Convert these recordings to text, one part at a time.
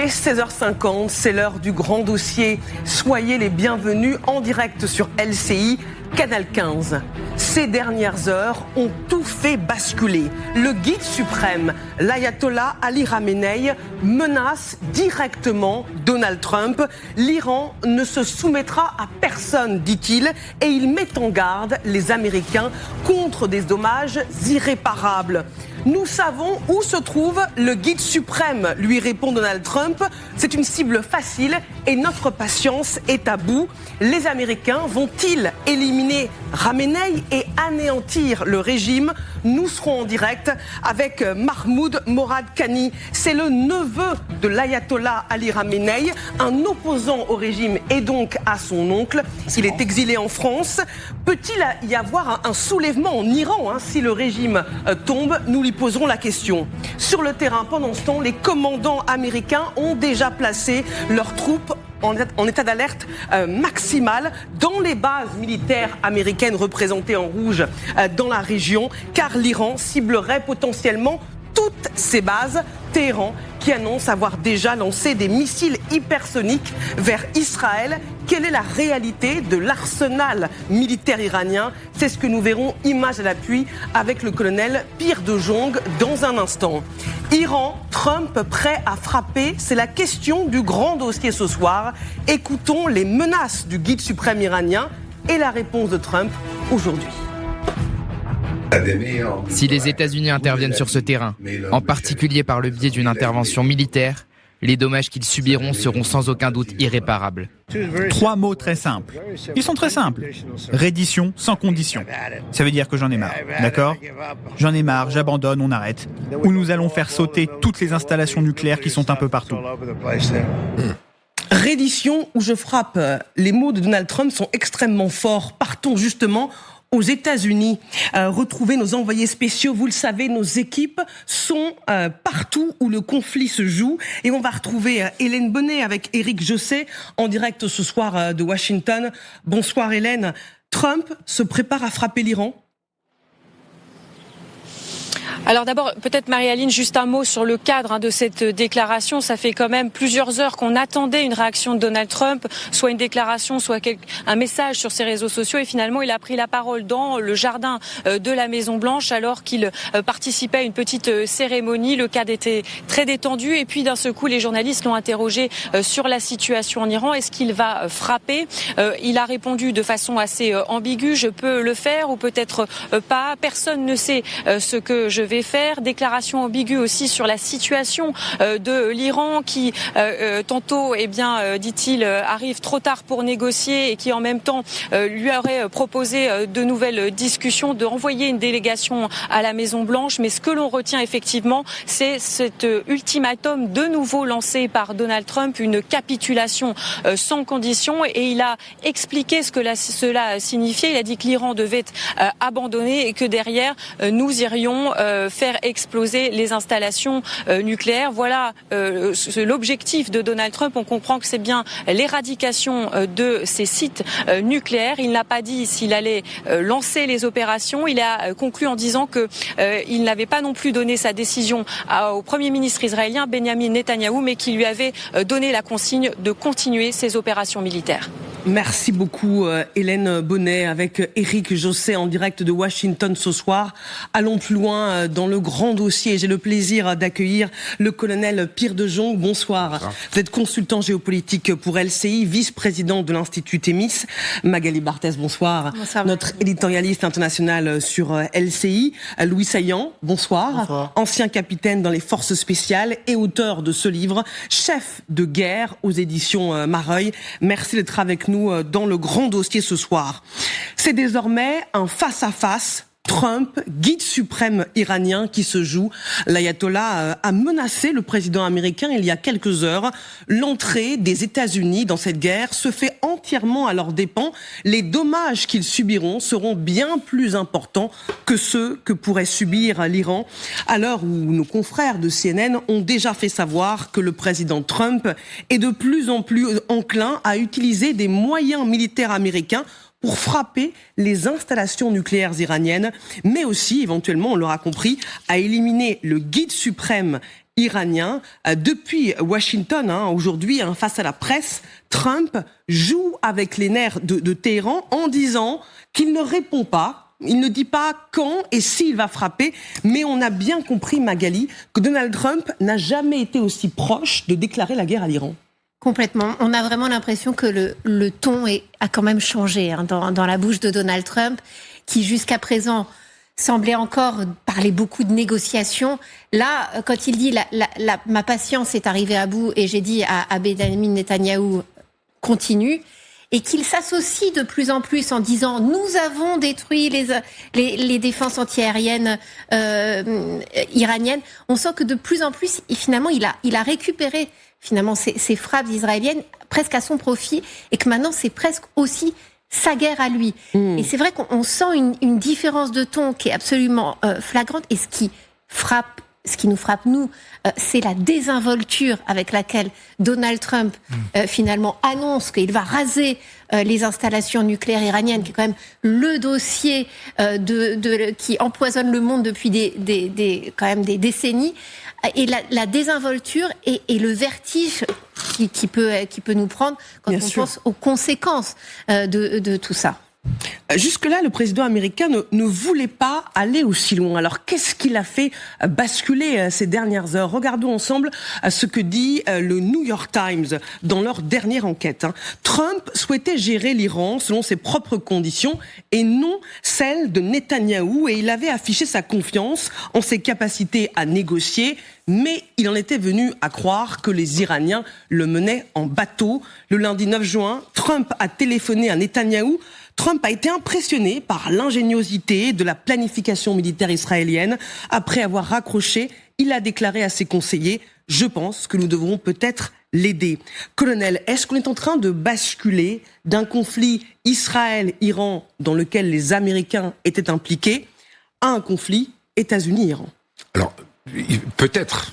est 16h50, c'est l'heure du grand dossier. Soyez les bienvenus en direct sur LCI, Canal 15. Ces dernières heures ont tout fait basculer. Le guide suprême, l'ayatollah Ali Khamenei, menace directement Donald Trump. L'Iran ne se soumettra à personne, dit-il, et il met en garde les Américains contre des dommages irréparables. Nous savons où se trouve le guide suprême, lui répond Donald Trump. C'est une cible facile et notre patience est à bout. Les Américains vont-ils éliminer Khamenei et anéantir le régime? Nous serons en direct avec Mahmoud Moradkhani. C'est le neveu de l'ayatollah Ali Khamenei, un opposant au régime et donc à son oncle. Il est exilé en France. Peut-il y avoir un soulèvement en Iran si le régime tombe? Nous lui poserons la question. Sur le terrain, pendant ce temps, les commandants américains ont déjà placé leurs troupes en état d'alerte maximale dans les bases militaires américaines représentées en rouge dans la région, car l'Iran ciblerait potentiellement toutes ces bases. Téhéran qui annonce avoir déjà lancé des missiles hypersoniques vers Israël. Quelle est la réalité de l'arsenal militaire iranien? C'est ce que nous verrons, image à l'appui, avec le colonel Pir de Jong dans un instant. Iran, Trump prêt à frapper? C'est la question du grand dossier ce soir. Écoutons les menaces du guide suprême iranien et la réponse de Trump aujourd'hui. Si les États-Unis interviennent sur ce terrain, en particulier par le biais d'une intervention militaire, les dommages qu'ils subiront seront sans aucun doute irréparables. 3 mots très simples. Ils sont très simples. Reddition sans condition. Ça veut dire que j'en ai marre, d'accord? J'en ai marre, j'abandonne, on arrête. Ou nous allons faire sauter toutes les installations nucléaires qui sont un peu partout. Reddition ou je frappe. Les mots de Donald Trump sont extrêmement forts. Partons justement aux États-Unis, retrouver nos envoyés spéciaux. Vous le savez, nos équipes sont partout où le conflit se joue. Et on va retrouver Hélène Bonnet avec Éric Josset en direct ce soir de Washington. Bonsoir Hélène. Trump se prépare à frapper l'Iran? Alors d'abord, peut-être Marie-Aline, juste un mot sur le cadre de cette déclaration. Ça fait quand même plusieurs heures qu'on attendait une réaction de Donald Trump, soit une déclaration, soit un message sur ses réseaux sociaux. Et finalement, il a pris la parole dans le jardin de la Maison-Blanche alors qu'il participait à une petite cérémonie. Le cadre était très détendu et puis d'un seul coup, les journalistes l'ont interrogé sur la situation en Iran. Est-ce qu'il va frapper? Il a répondu de façon assez ambiguë. Je peux le faire ou peut-être pas. Personne ne sait ce que je vais faire. Déclaration ambiguë aussi sur la situation de l'Iran qui tantôt, dit-il, arrive trop tard pour négocier et qui en même temps lui aurait proposé de nouvelles discussions, de renvoyer une délégation à la Maison-Blanche. Mais ce que l'on retient effectivement, c'est cet ultimatum de nouveau lancé par Donald Trump, une capitulation sans condition. Et il a expliqué ce que cela signifiait. Il a dit que l'Iran devait abandonner et que derrière, nous irions faire exploser les installations nucléaires. Voilà l'objectif de Donald Trump. On comprend que c'est bien l'éradication de ces sites nucléaires. Il n'a pas dit s'il allait lancer les opérations. Il a conclu en disant que il n'avait pas non plus donné sa décision au Premier ministre israélien Benjamin Netanyahou, mais qui lui avait donné la consigne de continuer ses opérations militaires. Merci beaucoup Hélène Bonnet avec Éric Josset en direct de Washington ce soir. Allons plus loin dans le grand dossier. J'ai le plaisir d'accueillir le colonel Pir de Jong. Bonsoir. Vous êtes consultant géopolitique pour LCI, vice-président de l'Institut Thémis. Magali Barthès, bonsoir. Bonsoir. Notre éditorialiste international sur LCI. Louis Saillant, bonsoir. Bonsoir. Ancien capitaine dans les forces spéciales et auteur de ce livre, Chef de guerre aux éditions Mareuil. Merci d'être avec nous dans le grand dossier ce soir. C'est désormais un face-à-face Trump, guide suprême iranien qui se joue. L'ayatollah a menacé le président américain il y a quelques heures. L'entrée des États-Unis dans cette guerre se fait entièrement à leurs dépens. Les dommages qu'ils subiront seront bien plus importants que ceux que pourrait subir l'Iran. À l'heure où nos confrères de CNN ont déjà fait savoir que le président Trump est de plus en plus enclin à utiliser des moyens militaires américains pour frapper les installations nucléaires iraniennes, mais aussi, éventuellement, on l'aura compris, à éliminer le guide suprême iranien. Depuis Washington, aujourd'hui, face à la presse, Trump joue avec les nerfs de Téhéran en disant qu'il ne répond pas. Il ne dit pas quand et s'il va frapper, mais on a bien compris, Magali, que Donald Trump n'a jamais été aussi proche de déclarer la guerre à l'Iran. Complètement. On a vraiment l'impression que le ton a quand même changé dans la bouche de Donald Trump, qui jusqu'à présent semblait encore parler beaucoup de négociations. Là, quand il dit ma patience est arrivée à bout et j'ai dit à Benjamin Netanyahou continue, et qu'il s'associe de plus en plus en disant nous avons détruit les défenses antiaériennes iraniennes. On sent que de plus en plus, finalement, il a récupéré finalement ces frappes israéliennes presque à son profit, et que maintenant c'est presque aussi sa guerre à lui. Et c'est vrai qu'on sent une différence de ton qui est absolument flagrante, et ce qui nous frappe, nous, c'est la désinvolture avec laquelle Donald Trump, finalement, annonce qu'il va raser les installations nucléaires iraniennes, qui est quand même le dossier qui empoisonne le monde depuis quand même des décennies. Et la désinvolture et le vertige qui peut nous prendre quand on pense aux conséquences de tout ça. Jusque-là, le président américain ne voulait pas aller aussi loin. Alors, qu'est-ce qui l'a fait basculer ces dernières heures ? Regardons ensemble ce que dit le New York Times dans leur dernière enquête. Trump souhaitait gérer l'Iran selon ses propres conditions et non celles de Netanyahou, et il avait affiché sa confiance en ses capacités à négocier, mais il en était venu à croire que les Iraniens le menaient en bateau. Le lundi 9 juin, Trump a téléphoné à Netanyahou. Trump a été impressionné par l'ingéniosité de la planification militaire israélienne. Après avoir raccroché, il a déclaré à ses conseillers « Je pense que nous devrons peut-être l'aider ». Colonel, est-ce qu'on est en train de basculer d'un conflit Israël-Iran dans lequel les Américains étaient impliqués à un conflit États-Unis-Iran ? Alors, peut-être,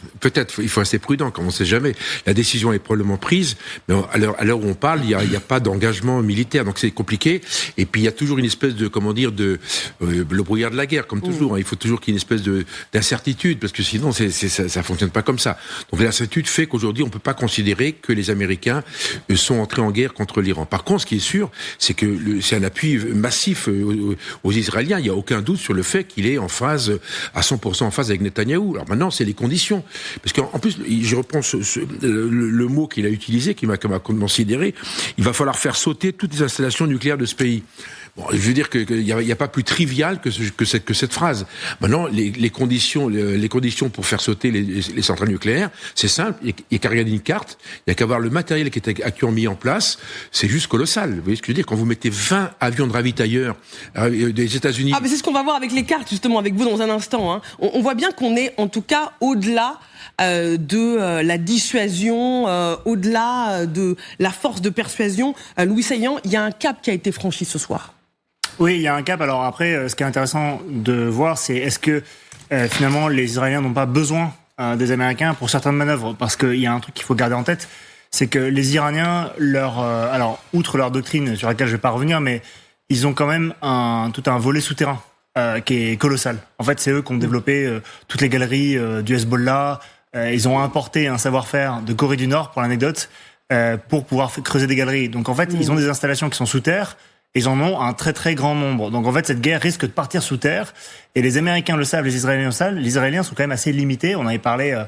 il faut rester prudent, comme on ne sait jamais. La décision est probablement prise, mais à l'heure où on parle, il y a pas d'engagement militaire, donc c'est compliqué. Et puis il y a toujours une espèce de, le brouillard de la guerre, comme toujours. Il faut toujours qu'il y ait une espèce d'incertitude, parce que sinon ça fonctionne pas comme ça. Donc l'incertitude fait qu'aujourd'hui on peut pas considérer que les Américains sont entrés en guerre contre l'Iran. Par contre, ce qui est sûr, c'est que c'est un appui massif aux Israéliens. Il y a aucun doute sur le fait qu'il est à 100% en phase avec Netanyahou. Alors maintenant, c'est les conditions. Parce qu'en plus, je reprends le mot qu'il a utilisé, qui m'a considéré, il va falloir faire sauter toutes les installations nucléaires de ce pays. Bon, je veux dire qu'il n'y a pas plus trivial que cette phrase. Maintenant, les conditions pour faire sauter les centrales nucléaires, c'est simple. Il n'y a qu'à regarder une carte, il n'y a qu'à voir le matériel qui est actuellement mis en place. C'est juste colossal. Vous voyez ce que je veux dire ? Quand vous mettez 20 avions de ravitailleurs des États-Unis... Ah, mais c'est ce qu'on va voir avec les cartes, justement, avec vous dans un instant. On voit bien qu'on est, en tout cas, au-delà de la dissuasion, au-delà de la force de persuasion. Louis Saillant, il y a un cap qui a été franchi ce soir. Oui, il y a un cap. Alors après, ce qui est intéressant de voir, c'est est-ce que finalement les Israéliens n'ont pas besoin des Américains pour certaines manœuvres ? Parce qu'il y a un truc qu'il faut garder en tête, c'est que les Iraniens, alors outre leur doctrine sur laquelle je ne vais pas revenir, mais ils ont quand même tout un volet souterrain qui est colossal. En fait, c'est eux qui ont développé toutes les galeries du Hezbollah. Ils ont importé un savoir-faire de Corée du Nord, pour l'anecdote, pour pouvoir creuser des galeries. Donc en fait, ils ont des installations qui sont sous terre. Ils en ont un très très grand nombre. Donc en fait, cette guerre risque de partir sous terre. Et les Américains le savent, les Israéliens le savent. Les Israéliens sont quand même assez limités. On avait parlé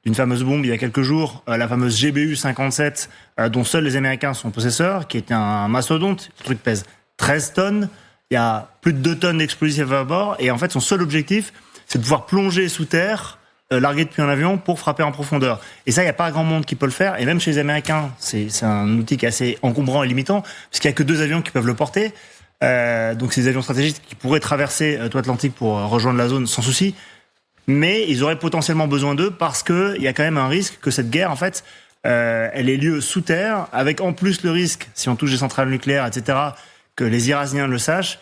d'une fameuse bombe il y a quelques jours, la fameuse GBU-57, dont seuls les Américains sont possesseurs, qui est un mastodonte. Le truc pèse 13 tonnes. Il y a plus de 2 tonnes d'explosifs à bord. Et en fait, son seul objectif, c'est de pouvoir plonger sous terre, largué depuis un avion pour frapper en profondeur. Et ça, il n'y a pas grand monde qui peut le faire. Et même chez les Américains, c'est un outil qui est assez encombrant et limitant, parce qu'il n'y a que 2 avions qui peuvent le porter. Donc c'est des avions stratégiques qui pourraient traverser l'Atlantique pour rejoindre la zone sans souci. Mais ils auraient potentiellement besoin d'eux parce qu'il y a quand même un risque que cette guerre, en fait, elle ait lieu sous terre, avec en plus le risque, si on touche des centrales nucléaires, etc., que les Iraniens le sachent.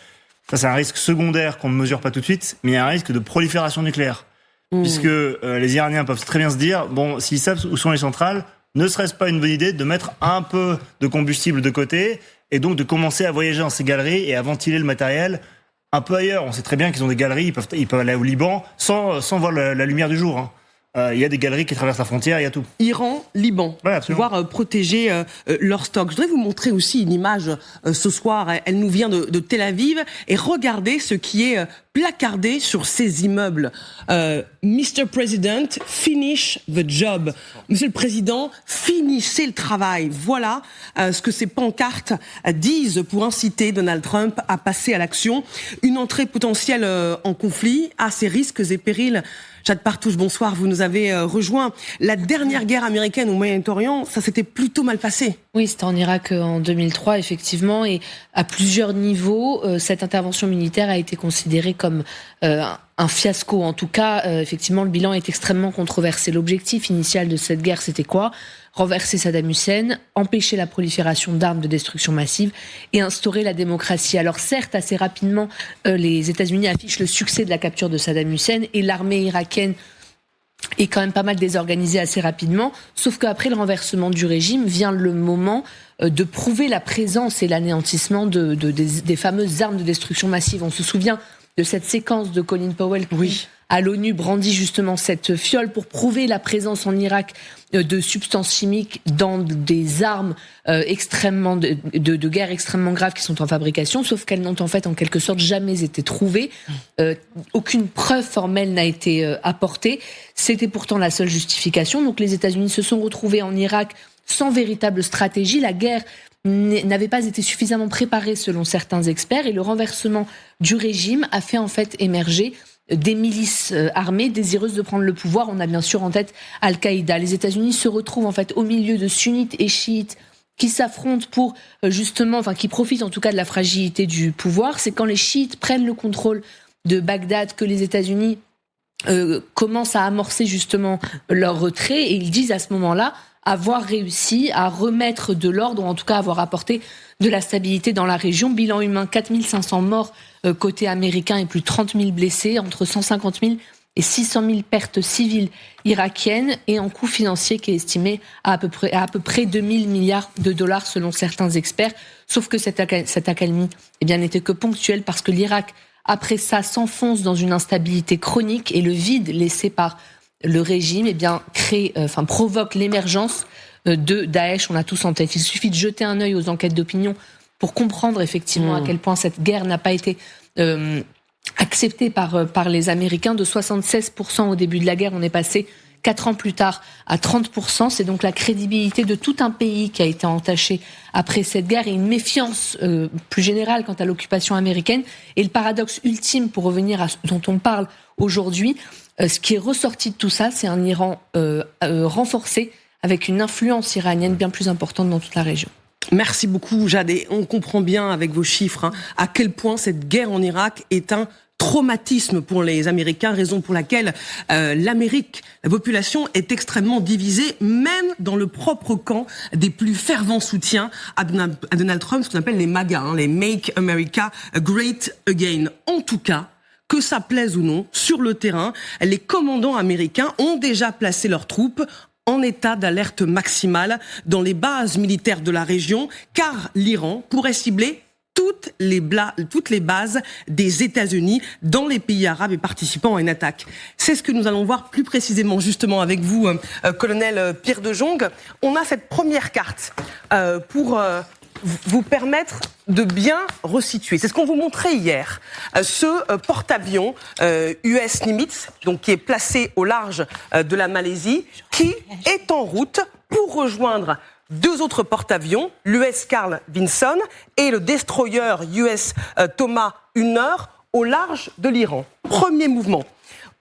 Ça, c'est un risque secondaire qu'on ne mesure pas tout de suite, mais il y a un risque de prolifération nucléaire. Puisque les Iraniens peuvent très bien se dire, bon, s'ils savent où sont les centrales, ne serait-ce pas une bonne idée de mettre un peu de combustible de côté et donc de commencer à voyager dans ces galeries et à ventiler le matériel un peu ailleurs. On sait très bien qu'ils ont des galeries, ils peuvent aller au Liban sans voir la lumière du jour. il y a des galeries qui traversent la frontière, il y a tout. Iran, Liban, Ouais, pouvoir protéger leur stock. Je voudrais vous montrer aussi une image ce soir. Elle nous vient de Tel Aviv. Et regardez ce qui est placardé sur ces immeubles. Mr. President, finish the job. Monsieur le Président, finissez le travail. Voilà ce que ces pancartes disent pour inciter Donald Trump à passer à l'action. Une entrée potentielle en conflit à ses risques et périls. Jade Partouche, bonsoir, vous nous avez rejoint. La dernière guerre américaine au Moyen-Orient, ça s'était plutôt mal passé. Oui, c'était en Irak en 2003, effectivement, et à plusieurs niveaux, cette intervention militaire a été considérée comme un fiasco. En tout cas, effectivement, le bilan est extrêmement controversé. L'objectif initial de cette guerre, c'était quoi ? Renverser Saddam Hussein, empêcher la prolifération d'armes de destruction massive et instaurer la démocratie. Alors certes, assez rapidement, les États-Unis affichent le succès de la capture de Saddam Hussein et l'armée irakienne est quand même pas mal désorganisée assez rapidement, sauf qu'après le renversement du régime, vient le moment de prouver la présence et l'anéantissement des fameuses armes de destruction massive. On se souvient de cette séquence de Colin Powell qui, à l'ONU, brandit justement cette fiole pour prouver la présence en Irak de substances chimiques dans des armes extrêmement de guerre extrêmement graves qui sont en fabrication, sauf qu'elles n'ont en fait en quelque sorte jamais été trouvées. Aucune preuve formelle n'a été apportée. C'était pourtant la seule justification. Donc les États-Unis se sont retrouvés en Irak sans véritable stratégie. La guerre n'avait pas été suffisamment préparée selon certains experts et le renversement du régime a fait en fait émerger des milices armées désireuses de prendre le pouvoir. On a bien sûr en tête Al-Qaïda. Les États-Unis se retrouvent en fait au milieu de sunnites et chiites qui s'affrontent pour justement, qui profitent en tout cas de la fragilité du pouvoir. C'est quand les chiites prennent le contrôle de Bagdad que les États-Unis commencent à amorcer justement leur retrait et ils disent à ce moment-là avoir réussi à remettre de l'ordre, ou en tout cas avoir apporté de la stabilité dans la région. Bilan humain, 4500 morts côté américain et plus de 30 000 blessés, entre 150 000 et 600 000 pertes civiles irakiennes, et un coût financier qui est estimé à peu près 2 000 milliards de dollars selon certains experts. Sauf que cette accalmie n'était que ponctuelle parce que l'Irak, après ça, s'enfonce dans une instabilité chronique et le vide laissé par le régime provoque l'émergence de Daesh. On a tous en tête. Il suffit de jeter un œil aux enquêtes d'opinion pour comprendre effectivement à quel point cette guerre n'a pas été acceptée par les Américains. De 76% au début de la guerre, on est passé 4 ans plus tard à 30%. C'est donc la crédibilité de tout un pays qui a été entachée après cette guerre et une méfiance plus générale quant à l'occupation américaine. Et le paradoxe ultime, pour revenir à ce dont on parle aujourd'hui, ce qui est ressorti de tout ça, c'est un Iran renforcé avec une influence iranienne bien plus importante dans toute la région. Merci beaucoup, Jade. Et on comprend bien avec vos chiffres à quel point cette guerre en Irak est un traumatisme pour les Américains, raison pour laquelle l'Amérique, la population est extrêmement divisée, même dans le propre camp des plus fervents soutiens à Donald Trump, ce qu'on appelle les MAGA, les Make America Great Again. En tout cas, que ça plaise ou non, sur le terrain, les commandants américains ont déjà placé leurs troupes en état d'alerte maximale dans les bases militaires de la région, car l'Iran pourrait cibler toutes les bases des États-Unis dans les pays arabes et participant à une attaque. C'est ce que nous allons voir plus précisément justement avec vous, colonel Pierre de Jong. On a cette première carte pour vous permettre de bien resituer. C'est ce qu'on vous montrait hier. Ce porte-avions US Nimitz, donc qui est placé au large de la Malaisie, qui est en route pour rejoindre 2 autres porte-avions, l'US Carl Vinson et le destroyer US Thomas Hunter au large de l'Iran. Premier mouvement.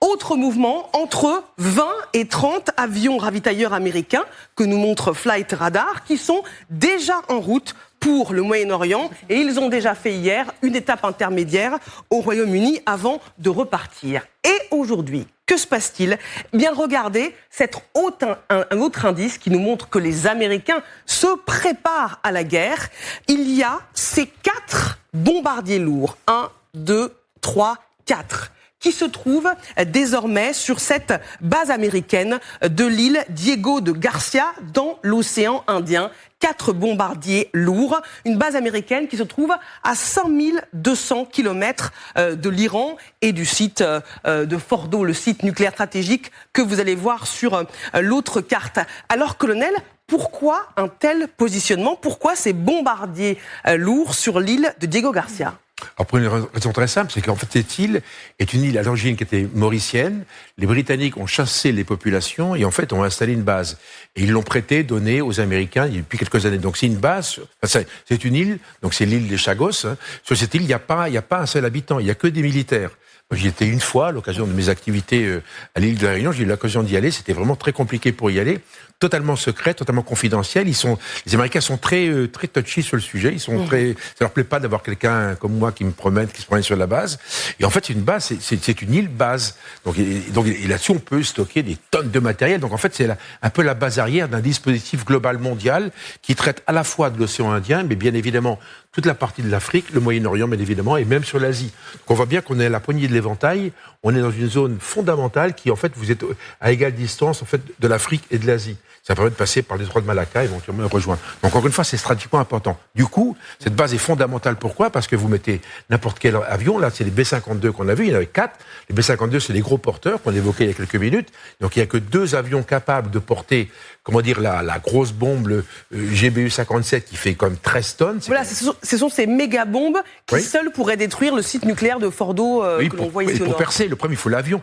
Autre mouvement, entre 20 et 30 avions ravitailleurs américains que nous montre Flight Radar qui sont déjà en route pour le Moyen-Orient et ils ont déjà fait hier une étape intermédiaire au Royaume-Uni avant de repartir. Et aujourd'hui, que se passe-t-il ? Eh bien, regardez un autre indice qui nous montre que les Américains se préparent à la guerre. Il y a ces 4 bombardiers lourds, 1, 2, 3, 4, qui se trouve désormais sur cette base américaine de l'île Diego de Garcia dans l'océan Indien. 4 bombardiers lourds, une base américaine qui se trouve à 5200 km de l'Iran et du site de Fordo, le site nucléaire stratégique que vous allez voir sur l'autre carte. Alors, colonel, pourquoi un tel positionnement? Pourquoi ces bombardiers lourds sur l'île de Diego Garcia? Alors pour une raison très simple, c'est qu'en fait cette île est une île à l'origine qui était mauricienne. Les Britanniques ont chassé les populations et en fait ont installé une base. Et ils l'ont prêtée, donnée aux Américains depuis quelques années. Donc c'est une base, c'est une île, donc c'est l'île des Chagos. Hein. Sur cette île, il n'y a pas un seul habitant, il n'y a que des militaires. Moi, j'y étais une fois à l'occasion de mes activités à l'île de la Réunion. J'ai eu l'occasion d'y aller. C'était vraiment très compliqué pour y aller. Totalement secret, totalement confidentiel. Les Américains sont très touchy sur le sujet. Ils sont ça leur plaît pas d'avoir quelqu'un comme moi qui se promène sur la base. Et en fait, c'est une base, c'est une île base. Donc là-dessus, on peut stocker des tonnes de matériel. Donc en fait, c'est un peu la base arrière d'un dispositif global mondial qui traite à la fois de l'océan Indien, mais bien évidemment toute la partie de l'Afrique, le Moyen-Orient, bien évidemment, et même sur l'Asie. Donc on voit bien qu'on est à la poignée de l'éventail. On est dans une zone fondamentale qui, en fait, vous êtes à égale distance, en fait, de l'Afrique et de l'Asie. Ça permet de passer par le détroit de Malacca, éventuellement le rejoindre. Donc, encore une fois, c'est stratégiquement important. Du coup, cette base est fondamentale. Pourquoi? Parce que vous mettez n'importe quel avion. Là, c'est les B-52 qu'on a vus. Il y en avait 4. Les B-52, c'est les gros porteurs qu'on évoquait il y a quelques minutes. Donc, il n'y a que 2 avions capables de porter, la grosse bombe, le GBU-57, qui fait comme 13 tonnes. Voilà, ce sont ces méga-bombes qui seules pourraient détruire le site nucléaire de Fordo que l'on voit ici au nord. Pour percer, le problème, il faut l'avion.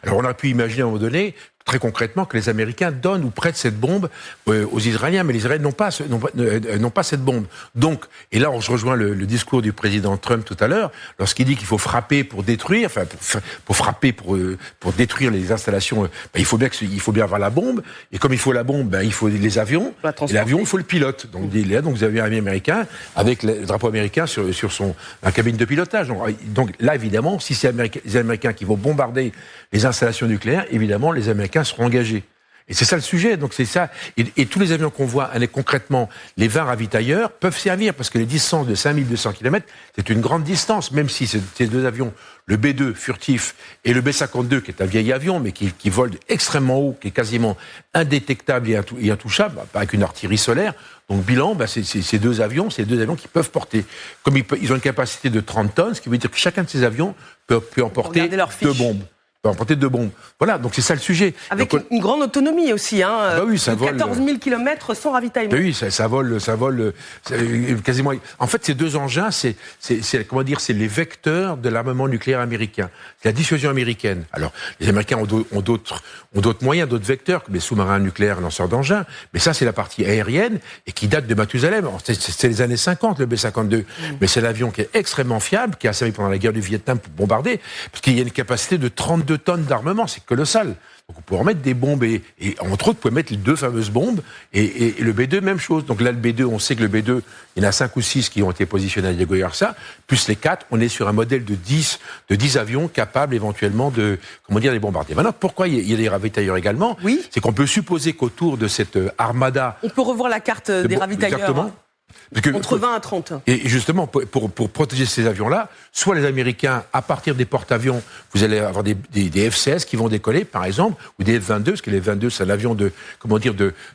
Alors, on a pu imaginer à un moment donné, très concrètement, que les Américains donnent ou prêtent cette bombe aux Israéliens, mais les Israéliens n'ont pas cette bombe. Donc, et là, on se rejoint le discours du président Trump tout à l'heure, lorsqu'il dit qu'il faut frapper pour détruire, pour frapper pour détruire les installations. Il faut bien avoir la bombe, et comme il faut la bombe, il faut les avions, et l'avion, il faut le pilote. Donc vous avez un avion américain avec le drapeau américain sur la cabine de pilotage. Donc là, évidemment, si c'est les Américains qui vont bombarder les installations nucléaires, évidemment, les Américains seront engagés. Et c'est ça le sujet. Donc c'est ça. Et tous les avions qu'on voit, concrètement, les 20 ravitailleurs peuvent servir parce que les distances de 5200 km, c'est une grande distance, même si ces 2 avions, le B-2 furtif et le B-52, qui est un vieil avion, mais qui vole extrêmement haut, qui est quasiment indétectable et intouchable, avec une artillerie solaire. Donc bilan, c'est ces deux avions qui peuvent porter. Comme ils ont une capacité de 30 tonnes, ce qui veut dire que chacun de ces avions peut emporter 2 bombes. Emporter 2 bombes. Voilà, donc c'est ça le sujet. Avec une grande autonomie aussi, hein. Oui, ça vole. 14 000 km sans ravitaillement. Oui, ça vole quasiment. En fait, ces 2 engins, c'est les vecteurs de l'armement nucléaire américain. C'est la dissuasion américaine. Alors, les Américains ont d'autres moyens, d'autres vecteurs, comme les sous-marins nucléaires, lanceurs d'engins. Mais ça, c'est la partie aérienne et qui date de Mathusalem. C'est les années 50, le B-52. Mais c'est l'avion qui est extrêmement fiable, qui a servi pendant la guerre du Vietnam pour bombarder, parce qu'il y a une capacité de 32 tonnes d'armement, c'est colossal. Donc on peut en mettre des bombes et entre autres, vous pouvez mettre les 2 fameuses bombes et le B-2, même chose. Donc là, le B-2, on sait que le B-2, il y en a 5 ou 6 qui ont été positionnés à Diego Garcia, plus les 4, on est sur un modèle de 10 avions capables éventuellement de les bombarder. Maintenant, pourquoi il y a des ravitailleurs également? Oui. C'est qu'on peut supposer qu'autour de cette armada... On peut revoir la carte des ravitailleurs. Exactement. Entre 20 à 30. Et justement, pour protéger ces avions-là, soit les Américains, à partir des porte-avions, vous allez avoir des F-16 qui vont décoller, par exemple, ou des F-22, parce que les F-22, c'est un avion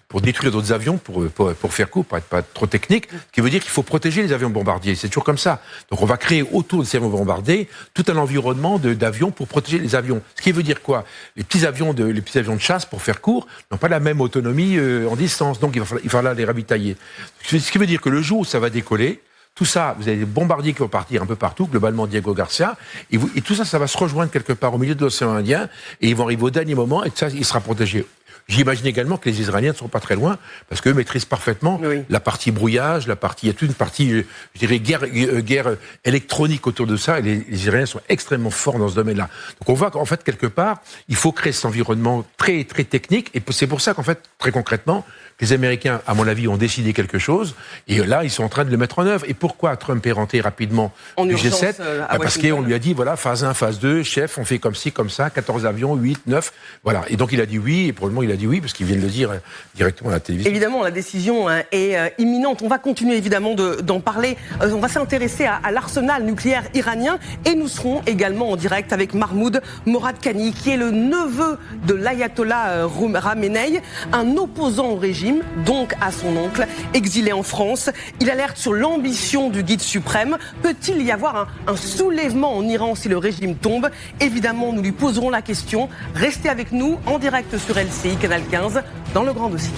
pour détruire d'autres avions, pour faire court, pour être pas trop technique, ce qui veut dire qu'il faut protéger les avions bombardiers. C'est toujours comme ça. Donc on va créer autour de ces avions bombardés tout un environnement d'avions pour protéger les avions. Ce qui veut dire quoi? Les petits avions de chasse, pour faire court, n'ont pas la même autonomie en distance. Donc il va falloir les ravitailler. Ce qui veut dire que le jour où ça va décoller, tout ça, vous avez des bombardiers qui vont partir un peu partout, globalement Diego Garcia, et tout ça, ça va se rejoindre quelque part au milieu de l'océan Indien, et ils vont arriver au dernier moment, et ça, il sera protégé. J'imagine également que les Israéliens ne sont pas très loin, parce qu'eux maîtrisent parfaitement la partie brouillage, il y a toute une partie, je dirais, guerre électronique autour de ça, et les Israéliens sont extrêmement forts dans ce domaine-là. Donc on voit qu'en fait, quelque part, il faut créer cet environnement très, très technique, et c'est pour ça qu'en fait, très concrètement, les Américains, à mon avis, ont décidé quelque chose, et là, ils sont en train de le mettre en œuvre. Et pourquoi Trump est rentré rapidement du G7 ? Parce qu'on lui a dit, phase 1, phase 2, chef, on fait comme ci, comme ça, 14 avions, 8, 9, voilà. Et donc, il a dit oui, et pour le moment, il a dit oui, parce qu'il vient de le dire directement à la télévision. Évidemment, la décision est imminente. On va continuer évidemment d'en parler. On va s'intéresser à l'arsenal nucléaire iranien et nous serons également en direct avec Mahmoud Moradkhani, qui est le neveu de l'ayatollah Khamenei, un opposant au régime, donc à son oncle, exilé en France. Il alerte sur l'ambition du guide suprême. Peut-il y avoir un soulèvement en Iran si le régime tombe? Évidemment, nous lui poserons la question. Restez avec nous en direct sur LCI, Canal 15, dans le grand dossier.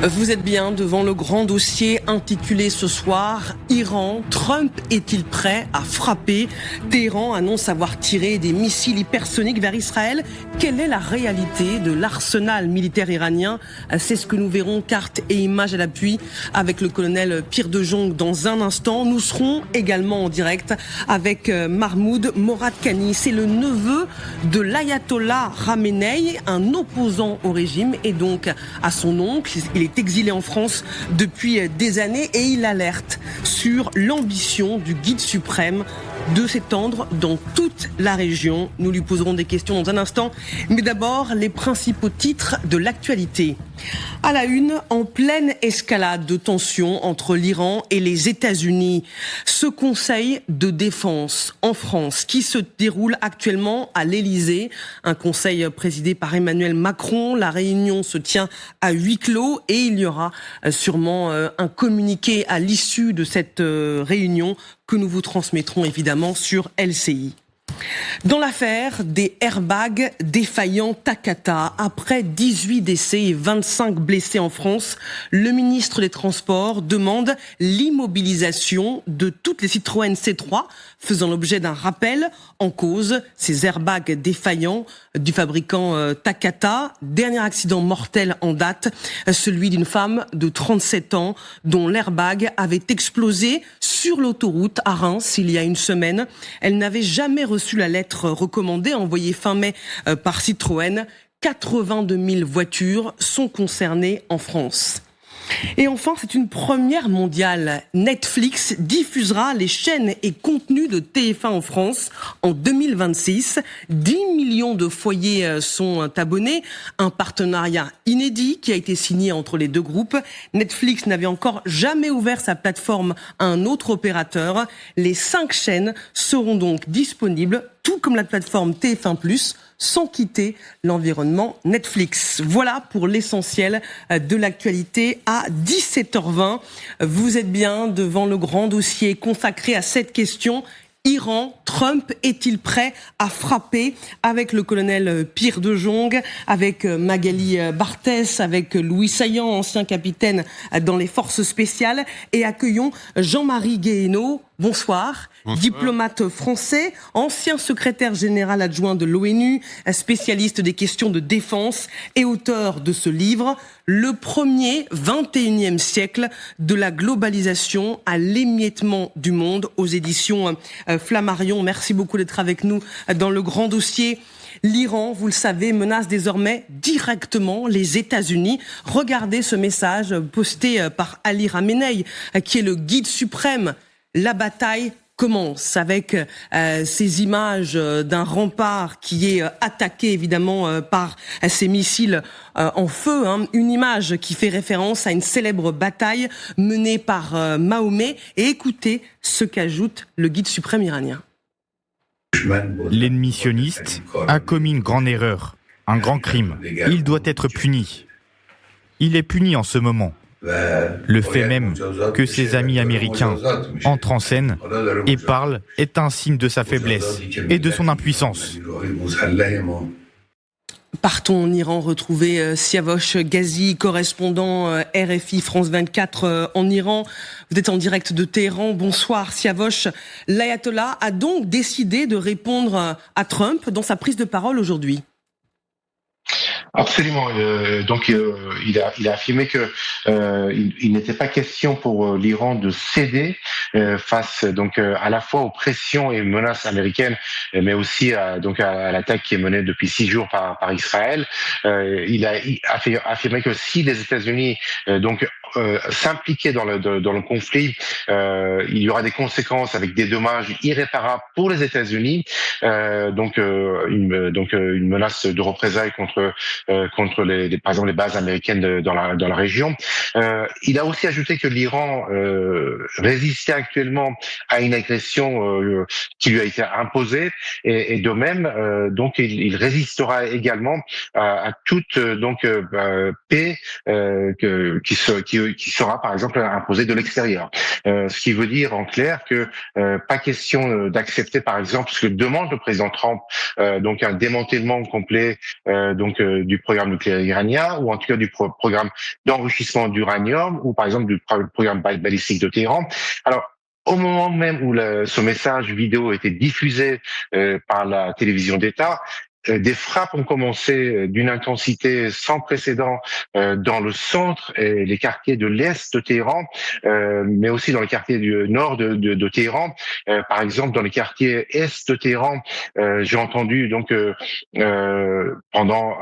Vous êtes bien devant le grand dossier intitulé ce soir « Iran, Trump est-il prêt à frapper ?» Téhéran annonce avoir tiré des missiles hypersoniques vers Israël. Quelle est la réalité de l'arsenal militaire iranien? C'est ce que nous verrons, cartes et images à l'appui, avec le colonel Pierre de Jong dans un instant. Nous serons également en direct avec Mahmoud Moradkhani. C'est le neveu de l'ayatollah Khamenei, un opposant au régime et donc à son oncle. Il est exilé en France depuis des années et il alerte sur l'ambition du guide suprême de s'étendre dans toute la région. Nous lui poserons des questions dans un instant, mais d'abord les principaux titres de l'actualité. À la une, en pleine escalade de tensions entre l'Iran et les États-Unis, ce conseil de défense en France qui se déroule actuellement à l'Élysée, un conseil présidé par Emmanuel Macron. La réunion se tient à huis clos et il y aura sûrement un communiqué à l'issue de cette réunion que nous vous transmettrons évidemment sur LCI. Dans l'affaire des airbags défaillants Takata, après 18 décès et 25 blessés en France, le ministre des Transports demande l'immobilisation de toutes les Citroën C3 faisant l'objet d'un rappel. En cause, ces airbags défaillants du fabricant Takata. Dernier accident mortel en date, celui d'une femme de 37 ans dont l'airbag avait explosé sur l'autoroute à Reims il y a une semaine. Elle n'avait jamais reçu la lettre recommandée envoyée fin mai par Citroën. 82 000 voitures sont concernées en France. Et enfin, c'est une première mondiale. Netflix diffusera les chaînes et contenus de TF1 en France en 2026. 10 millions de foyers sont abonnés. Un partenariat inédit qui a été signé entre les deux groupes. Netflix n'avait encore jamais ouvert sa plateforme à un autre opérateur. Les 5 chaînes seront donc disponibles, tout comme la plateforme TF1+, sans quitter l'environnement Netflix. Voilà pour l'essentiel de l'actualité à 17h20. Vous êtes bien devant le grand dossier consacré à cette question. Iran, Trump est-il prêt à frapper? Avec le colonel Pierre de Jong, avec Magali Barthès, avec Louis Saillant, ancien capitaine dans les forces spéciales, et accueillons Jean-Marie Guéhenno. Bonsoir. Bonsoir. Diplomate français, ancien secrétaire général adjoint de l'ONU, spécialiste des questions de défense et auteur de ce livre, Le premier 21e siècle de la globalisation à l'émiettement du monde, aux éditions Flammarion. Merci beaucoup d'être avec nous dans le grand dossier. L'Iran, vous le savez, menace désormais directement les États-Unis. Regardez ce message posté par Ali Khamenei, qui est le guide suprême. La bataille commence avec ces images d'un rempart qui est attaqué évidemment par ces missiles en feu. Une image qui fait référence à une célèbre bataille menée par Mahomet. Et écoutez ce qu'ajoute le guide suprême iranien. L'ennemi sioniste a commis une grande erreur, un grand crime. Il doit être puni. Il est puni en ce moment. Le fait même que ses amis américains entrent en scène et parlent est un signe de sa faiblesse et de son impuissance. Partons en Iran retrouver Siavosh Ghazi, correspondant RFI France 24 en Iran. Vous êtes en direct de Téhéran. Bonsoir Siavosh. L'ayatollah a donc décidé de répondre à Trump dans sa prise de parole aujourd'hui. Absolument. Il a affirmé que il n'était pas question pour l'Iran de céder face à la fois aux pressions et menaces américaines, mais aussi à l'attaque qui est menée depuis 6 jours par Israël. Il a affirmé que si les États-Unis s'impliquer dans le conflit, il y aura des conséquences avec des dommages irréparables pour les États-Unis, donc une menace de représailles contre par exemple les bases américaines dans la région. Il a aussi ajouté que l'Iran résistait actuellement à une agression qui lui a été imposée, et de même donc il résistera également à toute paix qui sera par exemple imposée de l'extérieur. Ce qui veut dire en clair que pas question d'accepter par exemple ce que demande le président Trump, donc un démantèlement complet du programme nucléaire iranien, ou en tout cas du programme d'enrichissement d'uranium, ou par exemple du programme balistique de Téhéran. Alors, au moment même où ce message vidéo était diffusé par la télévision d'État, des frappes ont commencé d'une intensité sans précédent dans le centre et les quartiers de l'est de Téhéran, mais aussi dans les quartiers du nord de Téhéran. Par exemple, dans les quartiers est de Téhéran, j'ai entendu pendant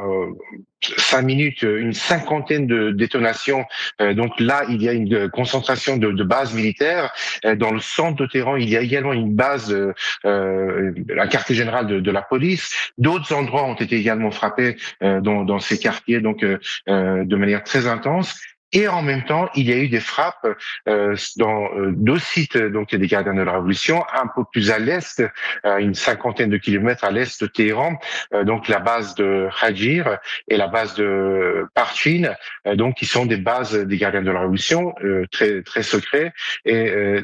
5 minutes, une cinquantaine de détonations. Donc là, il y a une concentration de bases militaires. Dans le centre de Téhéran, il y a également une base, un quartier général de la police. D'autres endroits ont été également frappés dans ces quartiers, de manière très intense. Et en même temps, il y a eu des frappes dans 2 sites des gardiens de la Révolution, un peu plus à l'est, à une cinquantaine de kilomètres à l'est de Téhéran, la base de Hajir et la base de Parchin, qui sont des bases des gardiens de la Révolution, très très secrets. Et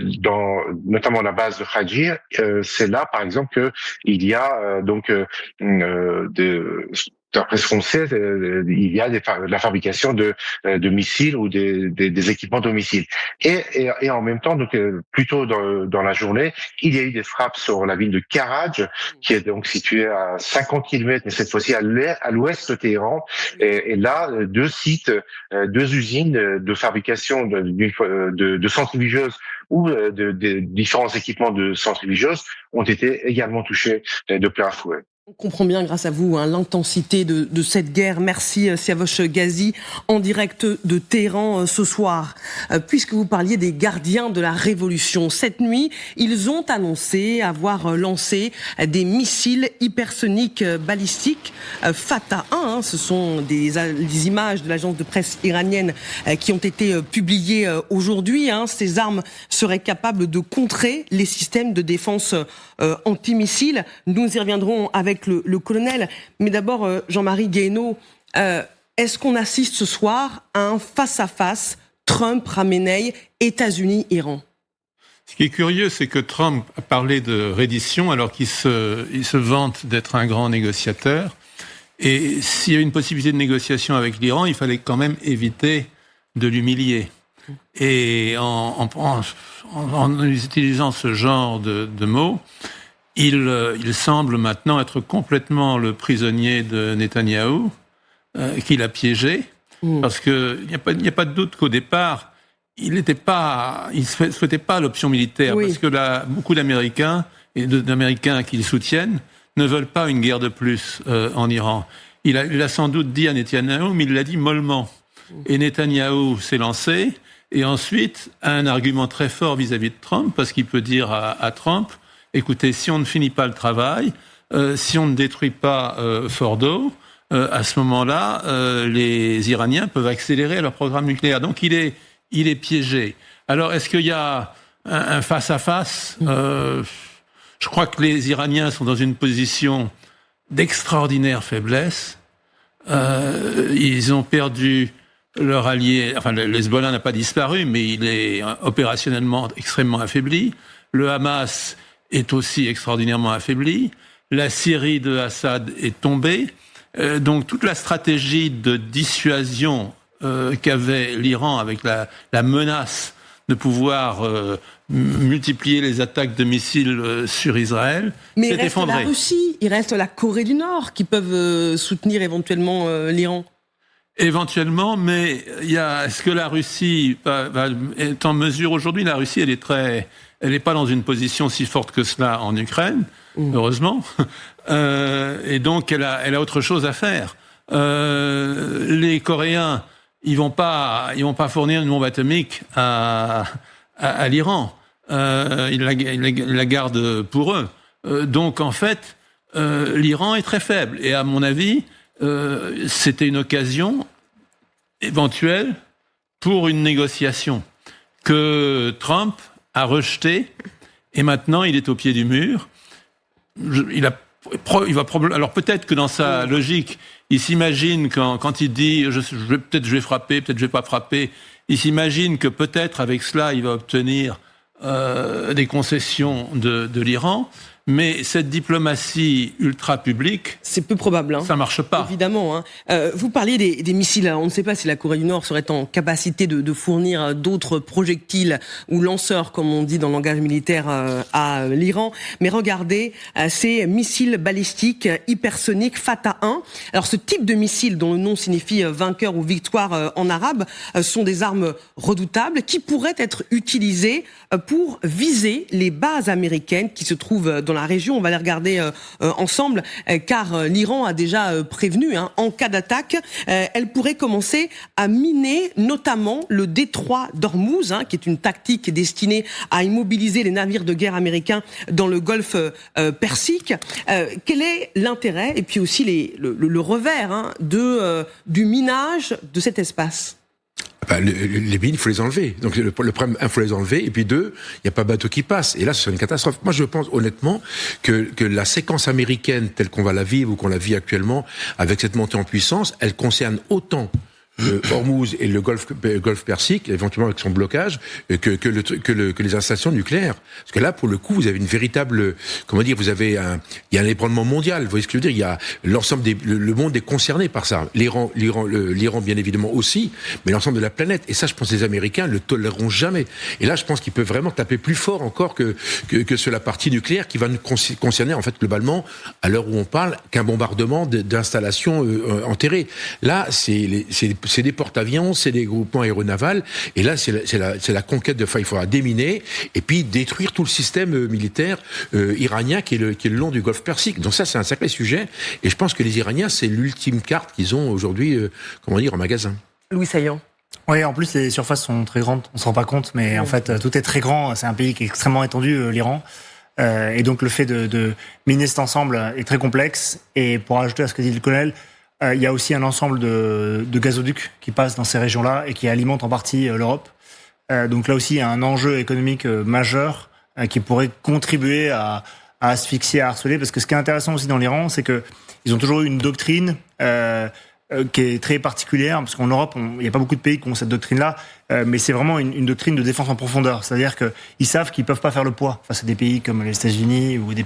notamment la base de Hajir, c'est là par exemple que il y a d'après ce qu'on sait, il y a la fabrication de missiles ou des équipements de missiles. Et en même temps, plus tôt dans la journée, il y a eu des frappes sur la ville de Karaj, qui est donc située à 50 km, mais cette fois-ci à l'ouest de Téhéran. Et là, 2 sites, 2 usines de fabrication de centrifugeuses ou de différents équipements de centrifugeuses ont été également touchés de plein fouet. On comprend bien, grâce à vous, l'intensité de cette guerre. Merci Siavosh Ghazi, en direct de Téhéran ce soir. Puisque vous parliez des gardiens de la Révolution, cette nuit, ils ont annoncé avoir lancé des missiles hypersoniques balistiques Fatah 1. Ce sont des images de l'agence de presse iranienne qui ont été publiées aujourd'hui. Ces armes seraient capables de contrer les systèmes de défense antimissiles. Nous y reviendrons avec le colonel. Mais d'abord, Jean-Marie Guéhenno, est-ce qu'on assiste ce soir à un face-à-face Trump-Ramenei, États-Unis-Iran ? Ce qui est curieux, c'est que Trump a parlé de reddition alors qu'il se vante d'être un grand négociateur. Et s'il y a une possibilité de négociation avec l'Iran, il fallait quand même éviter de l'humilier. Et en utilisant ce genre de mots, il semble maintenant être complètement le prisonnier de Netanyahou, qu'il a piégé, parce que il n'y a pas de doute qu'au départ, il souhaitait pas l'option militaire, parce que beaucoup d'Américains et d'Américains qui le soutiennent ne veulent pas une guerre de plus en Iran. Il a sans doute dit à Netanyahou, mais il l'a dit mollement. Et Netanyahou s'est lancé, et ensuite a un argument très fort vis-à-vis de Trump, parce qu'il peut dire à Trump, écoutez, si on ne finit pas le travail, si on ne détruit pas Fordo, à ce moment-là, les Iraniens peuvent accélérer leur programme nucléaire. Donc il est piégé. Alors est-ce qu'il y a un face-à-face ? Je crois que les Iraniens sont dans une position d'extraordinaire faiblesse. Ils ont perdu leur allié, enfin le Hezbollah n'a pas disparu, mais il est opérationnellement extrêmement affaibli. Le Hamas est aussi extraordinairement affaibli. La Syrie de Assad est tombée. Donc toute la stratégie de dissuasion qu'avait l'Iran avec la menace de pouvoir multiplier les attaques de missiles sur Israël s'est effondrée. Mais il reste la Russie, il reste la Corée du Nord qui peuvent soutenir éventuellement l'Iran. Éventuellement, mais est-ce que la Russie est en mesure aujourd'hui? La Russie, elle n'est pas dans une position si forte que cela en Ukraine, heureusement, et donc elle a autre chose à faire. Les Coréens, ils vont pas fournir une bombe atomique à l'Iran. Ils la gardent pour eux. Donc en fait, l'Iran est très faible. Et à mon avis, c'était une occasion éventuelle pour une négociation que Trump a rejetée. Et maintenant, il est au pied du mur. Alors peut-être que dans sa logique, il s'imagine quand il dit peut-être je vais frapper, peut-être je vais pas frapper. Il s'imagine que peut-être avec cela, il va obtenir des concessions de l'Iran. Mais cette diplomatie ultra publique, c'est peu probable. Ça marche pas. Évidemment. Vous parliez des missiles. On ne sait pas si la Corée du Nord serait en capacité de fournir d'autres projectiles ou lanceurs, comme on dit dans le langage militaire, à l'Iran. Mais regardez ces missiles balistiques hypersoniques Fatah 1. Alors ce type de missile, dont le nom signifie vainqueur ou victoire en arabe, sont des armes redoutables qui pourraient être utilisées pour viser les bases américaines qui se trouvent dans la région. On va les regarder ensemble, car l'Iran a déjà prévenu, en cas d'attaque, elle pourrait commencer à miner notamment le détroit d'Ormuz, qui est une tactique destinée à immobiliser les navires de guerre américains dans le golfe Persique. Quel est l'intérêt et puis aussi le revers du minage de cet espace ? Les mines, il faut les enlever. Donc le problème, il faut les enlever. Et puis deux, il n'y a pas bateau qui passe. Et là, ce serait une catastrophe. Moi, je pense honnêtement que la séquence américaine telle qu'on va la vivre ou qu'on la vit actuellement, avec cette montée en puissance, elle concerne autant le Hormuz et le golfe Persique, éventuellement avec son blocage, que les installations nucléaires. Parce que là, pour le coup, vous avez une véritable, il y a un ébranlement mondial. Vous voyez ce que je veux dire? Il y a l'ensemble le monde est concerné par ça. L'Iran, bien évidemment aussi, mais l'ensemble de la planète. Et ça, je pense que les Américains le toléreront jamais. Et là, je pense qu'ils peuvent vraiment taper plus fort encore que sur la partie nucléaire qui va nous concerner, en fait, globalement, à l'heure où on parle, qu'un bombardement d'installations enterrées. Là, c'est des porte-avions, c'est des groupements aéronavals, et là, c'est la conquête il faudra déminer, et puis détruire tout le système militaire iranien qui est le long du golfe Persique. Donc ça, c'est un sacré sujet, et je pense que les Iraniens, c'est l'ultime carte qu'ils ont aujourd'hui, en magasin. Louis Saillant. Oui, en plus, les surfaces sont très grandes, on se rend pas compte, mais en fait, tout est très grand, c'est un pays qui est extrêmement étendu, l'Iran. Et donc, le fait de miner cet ensemble est très complexe, et pour ajouter à ce que dit le colonel, il y a aussi un ensemble de gazoducs qui passent dans ces régions-là et qui alimentent en partie l'Europe. Donc là aussi, il y a un enjeu économique majeur qui pourrait contribuer à asphyxier, à harceler. Parce que ce qui est intéressant aussi dans l'Iran, c'est que ils ont toujours eu une doctrine qui est très particulière. Parce qu'en Europe, il n'y a pas beaucoup de pays qui ont cette doctrine-là. Mais c'est vraiment une doctrine de défense en profondeur. C'est-à-dire qu'ils savent qu'ils peuvent pas faire le poids face à des pays comme les États-Unis ou des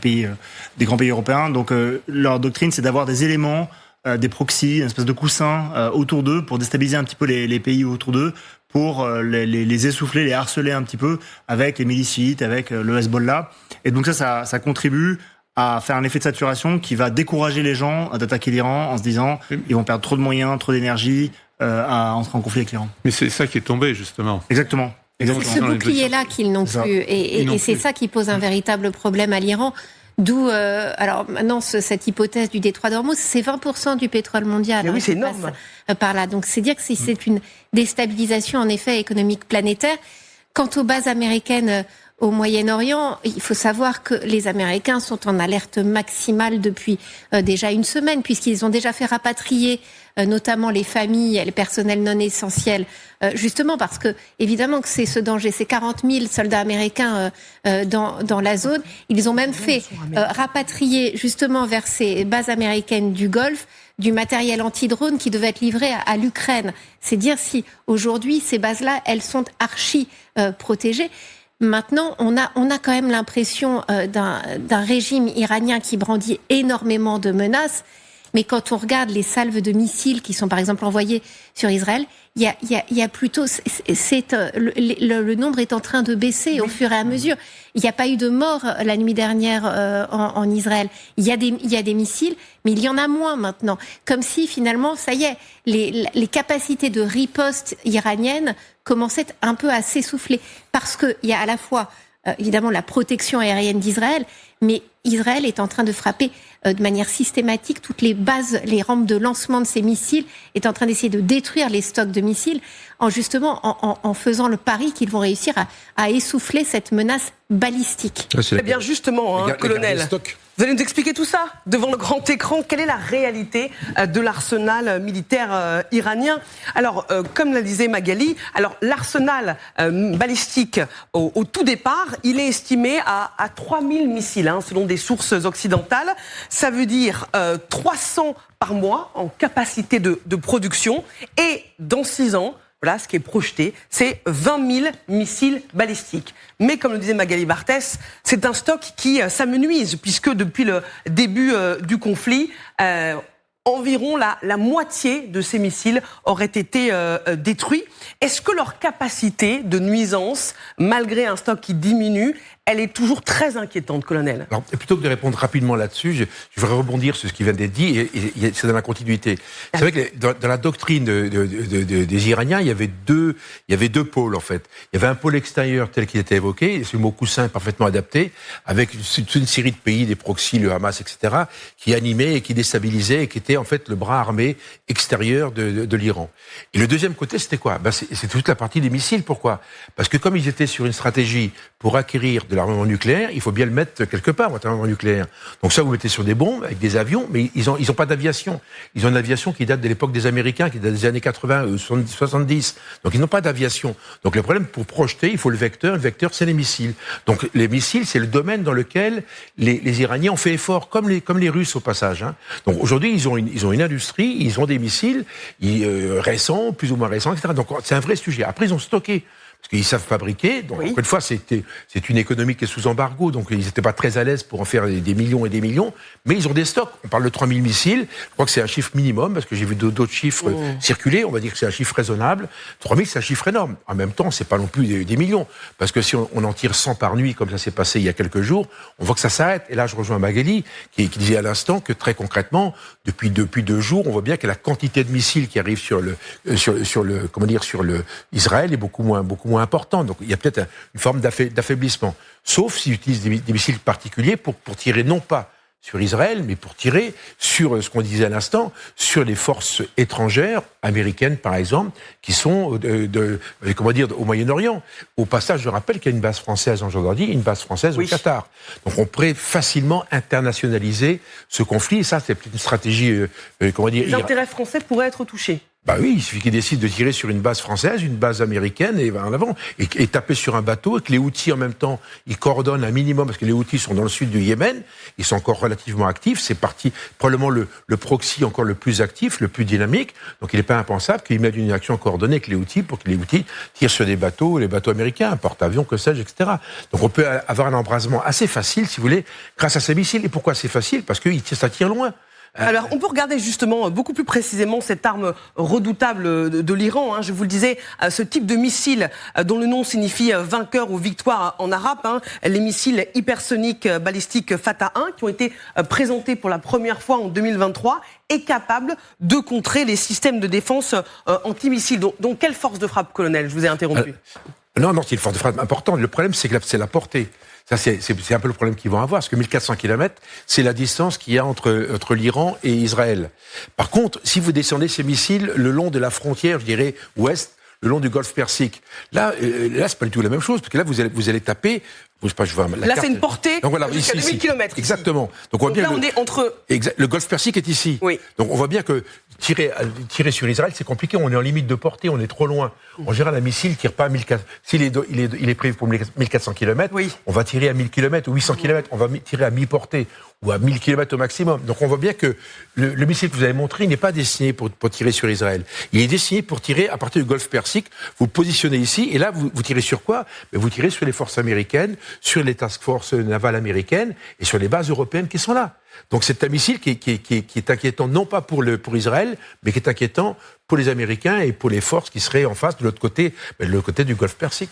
grands pays européens. Donc leur doctrine, c'est d'avoir des éléments, des proxys, une espèce de coussin autour d'eux pour déstabiliser un petit peu les pays autour d'eux, pour les essouffler, les harceler un petit peu avec les milices chiites, avec le Hezbollah. Et donc ça contribue à faire un effet de saturation qui va décourager les gens d'attaquer l'Iran en se disant ils vont perdre trop de moyens, trop d'énergie à entrer en conflit avec l'Iran. Mais c'est ça qui est tombé, justement. Exactement. C'est ce bouclier-là qu'ils n'ont plus. Et c'est ça qui pose un véritable problème à l'Iran. D'où, alors maintenant, cette hypothèse du détroit d'Ormuz, c'est 20% du pétrole mondial. Oui, c'est énorme. Par là. Donc, c'est dire que c'est une déstabilisation, en effet, économique planétaire. Quant aux bases américaines au Moyen-Orient, il faut savoir que les Américains sont en alerte maximale depuis déjà une semaine, puisqu'ils ont déjà fait rapatrier notamment les familles et les personnels non essentiels, justement parce que, évidemment, que c'est ce danger. C'est 40 000 soldats américains dans la zone. Ils ont même fait rapatrier, justement, vers ces bases américaines du Golfe, du matériel anti-drone qui devait être livré à l'Ukraine. C'est dire si, aujourd'hui, ces bases-là, elles sont archi protégées. Maintenant, on a quand même l'impression d'un régime iranien qui brandit énormément de menaces. Mais quand on regarde les salves de missiles qui sont par exemple envoyées sur Israël, il y a plutôt le nombre est en train de baisser au fur et à mesure. Il n'y a pas eu de mort la nuit dernière en Israël. Il y a des missiles, mais il y en a moins maintenant. Comme si finalement, ça y est, les capacités de riposte iraniennes commençaient un peu à s'essouffler, parce que il y a à la fois évidemment la protection aérienne d'Israël, mais Israël est en train de frapper de manière systématique toutes les bases, les rampes de lancement de ces missiles, est en train d'essayer de détruire les stocks de missiles, en faisant le pari qu'ils vont réussir à essouffler cette menace balistique. Eh bien justement, colonel, vous allez nous expliquer tout ça devant le grand écran. Quelle est la réalité de l'arsenal militaire iranien? Alors, comme le disait Magali, l'arsenal balistique au tout départ, il est estimé à 3000 missiles, selon des sources occidentales. Ça veut dire 300 par mois en capacité de production. Et dans 6 ans, voilà, ce qui est projeté, c'est 20 000 missiles balistiques. Mais comme le disait Magali Barthès, c'est un stock qui s'amenuise, puisque depuis le début du conflit, environ la moitié de ces missiles auraient été détruits. Est-ce que leur capacité de nuisance, malgré un stock qui diminue, elle est toujours très inquiétante, colonel? Alors, plutôt que de répondre rapidement là-dessus, je voudrais rebondir sur ce qui vient d'être dit, et c'est dans la continuité. C'est vrai que dans la doctrine des Iraniens, il y avait deux pôles, en fait. Il y avait un pôle extérieur tel qu'il était évoqué, et ce mot coussin est parfaitement adapté, avec toute une série de pays, des proxys, le Hamas, etc., qui animaient et qui déstabilisaient, et qui étaient en fait le bras armé extérieur de l'Iran. Et le deuxième côté, c'était quoi? C'est toute la partie des missiles. Pourquoi? Parce que comme ils étaient sur une stratégie pour acquérir de l'armement nucléaire, il faut bien le mettre quelque part, votre armement nucléaire. Donc ça, vous mettez sur des bombes, avec des avions, mais ils ont pas d'aviation. Ils ont une aviation qui date de l'époque des Américains, qui date des années 80, 70. Donc ils n'ont pas d'aviation. Donc le problème, pour projeter, il faut le vecteur. Le vecteur, c'est les missiles. Donc les missiles, c'est le domaine dans lequel les Iraniens ont fait effort, comme les Russes au passage. Donc aujourd'hui, ils ont une industrie, ils ont des missiles récents, plus ou moins récents, etc. Donc c'est un vrai sujet. Après, ils ont stocké. Parce qu'ils savent fabriquer. Donc, encore une fois, c'est une économie qui est sous embargo. Donc, ils n'étaient pas très à l'aise pour en faire des millions et des millions. Mais ils ont des stocks. On parle de 3000 missiles. Je crois que c'est un chiffre minimum, parce que j'ai vu d'autres chiffres circuler. On va dire que c'est un chiffre raisonnable. 3000, c'est un chiffre énorme. En même temps, c'est pas non plus des millions. Parce que si on en tire 100 par nuit, comme ça s'est passé il y a quelques jours, on voit que ça s'arrête. Et là, je rejoins Magali, qui disait à l'instant que très concrètement, depuis 2 jours, on voit bien que la quantité de missiles qui arrivent sur Israël est beaucoup moins important. Donc il y a peut-être une forme d'affaiblissement. Sauf s'ils utilisent des missiles particuliers pour tirer non pas sur Israël, mais pour tirer sur ce qu'on disait à l'instant, sur les forces étrangères, américaines par exemple, qui sont au Moyen-Orient. Au passage, je rappelle qu'il y a une base française en Jordanie et une base française au Qatar. Donc on pourrait facilement internationaliser ce conflit, et ça c'est une stratégie, Les intérêts français pourraient être touchés. Bah oui, il suffit qu'ils décident de tirer sur une base française, une base américaine, et en avant, et taper sur un bateau, et que les Houthis en même temps, ils coordonnent un minimum, parce que les Houthis sont dans le sud du Yémen, ils sont encore relativement actifs, c'est probablement le proxy encore le plus actif, le plus dynamique, donc il n'est pas impensable qu'ils mettent une action coordonnée avec les Houthis, pour que les Houthis tirent sur les bateaux américains, porte-avions, que sais-je, etc. Donc on peut avoir un embrasement assez facile, si vous voulez, grâce à ces missiles. Et pourquoi c'est facile? Parce que ça tire loin. Alors, on peut regarder justement beaucoup plus précisément cette arme redoutable de l'Iran. Je vous le disais, ce type de missile dont le nom signifie vainqueur ou victoire en arabe, les missiles hypersoniques balistiques Fatah 1 qui ont été présentés pour la première fois en 2023 est capable de contrer les systèmes de défense antimissiles. Donc, quelle force de frappe, colonel? Je vous ai interrompu. Non, c'est une force de frappe importante. Le problème, c'est la portée. Ça, c'est un peu le problème qu'ils vont avoir, parce que 1400 km, c'est la distance qu'il y a entre l'Iran et Israël. Par contre, si vous descendez ces missiles le long de la frontière, je dirais, ouest, le long du golfe Persique, là, c'est pas du tout la même chose, parce que là, vous allez taper. Là, c'est une portée jusqu'à 2000 km. Exactement. Donc, on voit bien là, on est entre... Le golfe Persique est ici. Oui. Donc, on voit bien que tirer sur Israël, c'est compliqué. On est en limite de portée, on est trop loin. En général, un missile tire pas à 1400. S'il est prévu pour 1400 km, on va tirer à 1000 km ou 800 km. On va tirer à mi-portée ou à 1000 km au maximum. Donc, on voit bien que le missile que vous avez montré, il n'est pas destiné pour tirer sur Israël. Il est destiné pour tirer à partir du golfe Persique. Vous le positionnez ici, et là, vous tirez sur quoi? Vous tirez sur les forces américaines, sur les task force navales américaines et sur les bases européennes qui sont là. Donc c'est un missile qui est inquiétant, non pas pour Israël, mais qui est inquiétant pour les Américains et pour les forces qui seraient en face de l'autre côté du golfe Persique.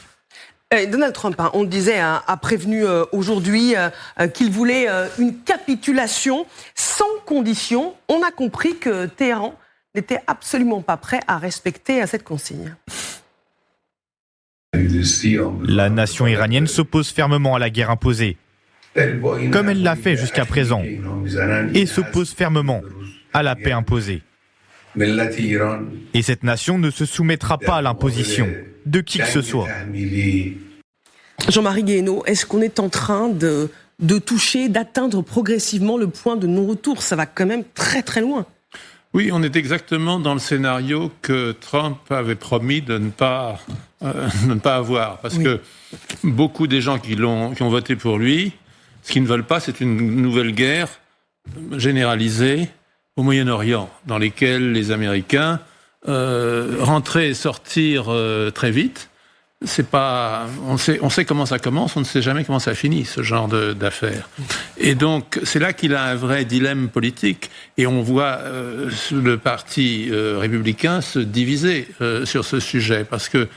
Donald Trump, on le disait, a prévenu aujourd'hui qu'il voulait une capitulation sans condition. On a compris que Téhéran n'était absolument pas prêt à respecter cette consigne. La nation iranienne s'oppose fermement à la guerre imposée. comme elle l'a fait jusqu'à présent, et s'oppose fermement à la paix imposée. Et cette nation ne se soumettra pas à l'imposition de qui que ce soit. Jean-Marie Guéhenno, est-ce qu'on est en train de toucher, d'atteindre progressivement le point de non-retour? Ça va quand même très très loin. Oui, on est exactement dans le scénario que Trump avait promis de ne pas avoir. Parce que beaucoup des gens qui ont voté pour lui, ce qu'ils ne veulent pas, c'est une nouvelle guerre généralisée au Moyen-Orient, dans lesquelles les Américains rentrer et sortir très vite. On sait comment ça commence, on ne sait jamais comment ça finit, ce genre d'affaires. Et donc, c'est là qu'il a un vrai dilemme politique. Et on voit le parti républicain se diviser sur ce sujet. Parce que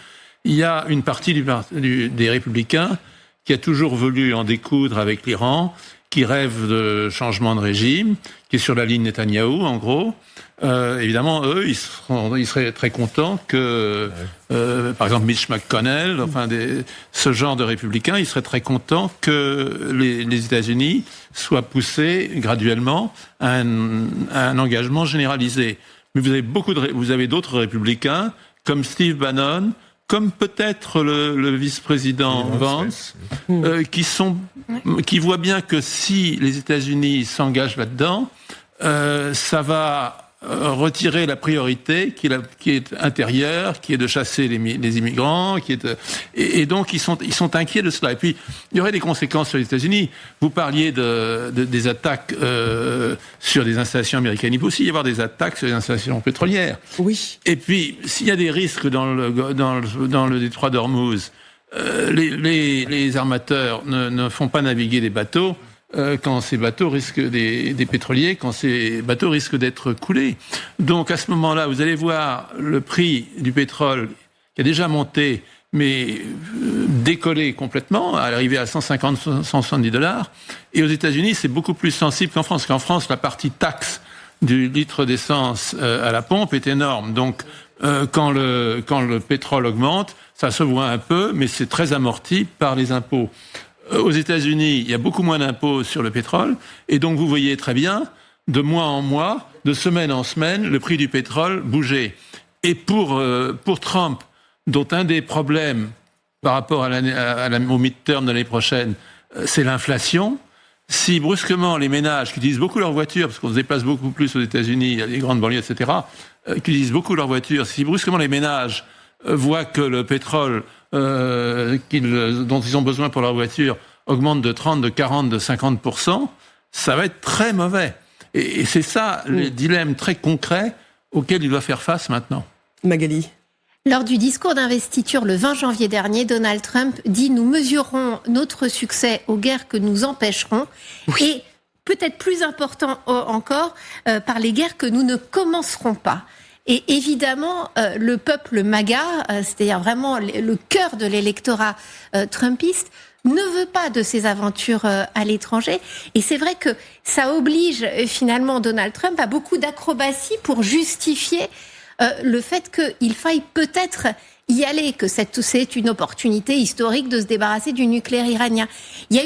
il y a une partie des républicains qui a toujours voulu en découdre avec l'Iran, qui rêve de changement de régime, qui est sur la ligne Netanyahou, en gros. Évidemment, eux, ils seraient très contents que, par exemple, Mitch McConnell, ce genre de républicains, ils seraient très contents que les États-Unis soient poussés graduellement à un engagement généralisé. Mais vous avez d'autres républicains, comme Steve Bannon, comme peut-être le vice-président Vance, qui voient bien que si les États-Unis s'engagent là-dedans, ça va retirer la priorité qui est intérieure, qui est de chasser les immigrants, et donc ils sont inquiets de cela. Et puis il y aurait des conséquences sur les États-Unis. Vous parliez des attaques sur des installations américaines. Il peut aussi y avoir des attaques sur les installations pétrolières. Oui. Et puis s'il y a des risques dans le détroit d'Ormuz, les armateurs ne font pas naviguer des bateaux quand ces bateaux risquent des pétroliers, quand ces bateaux risquent d'être coulés. Donc à ce moment-là, vous allez voir le prix du pétrole qui a déjà monté, mais décollé complètement, arrivé à 150, 170 $. Et aux États-Unis, c'est beaucoup plus sensible qu'en France. Qu'en France, la partie taxe du litre d'essence à la pompe est énorme. Donc quand le pétrole augmente, ça se voit un peu, mais c'est très amorti par les impôts. Aux États-Unis, il y a beaucoup moins d'impôts sur le pétrole, et donc vous voyez très bien, de mois en mois, de semaine en semaine, le prix du pétrole bouger. Et pour Trump, dont un des problèmes par rapport au midterm de l'année prochaine, c'est l'inflation. Si brusquement les ménages qui utilisent beaucoup leur voiture, parce qu'on se déplace beaucoup plus aux États-Unis, il y a des grandes banlieues, etc., qui utilisent beaucoup leur voiture, si brusquement les ménages voient que le pétrole dont ils ont besoin pour leur voiture augmente de 30, de 40, de 50%, ça va être très mauvais. Et c'est ça le dilemme très concret auquel il doit faire face maintenant. Magali. Lors du discours d'investiture le 20 janvier dernier, Donald Trump dit « Nous mesurerons notre succès aux guerres que nous empêcherons et peut-être plus important encore, par les guerres que nous ne commencerons pas ». Et évidemment, le peuple MAGA, c'est-à-dire vraiment le cœur de l'électorat trumpiste, ne veut pas de ces aventures à l'étranger. Et c'est vrai que ça oblige finalement Donald Trump à beaucoup d'acrobaties pour justifier le fait qu'il faille peut-être y aller, que c'est une opportunité historique de se débarrasser du nucléaire iranien. Il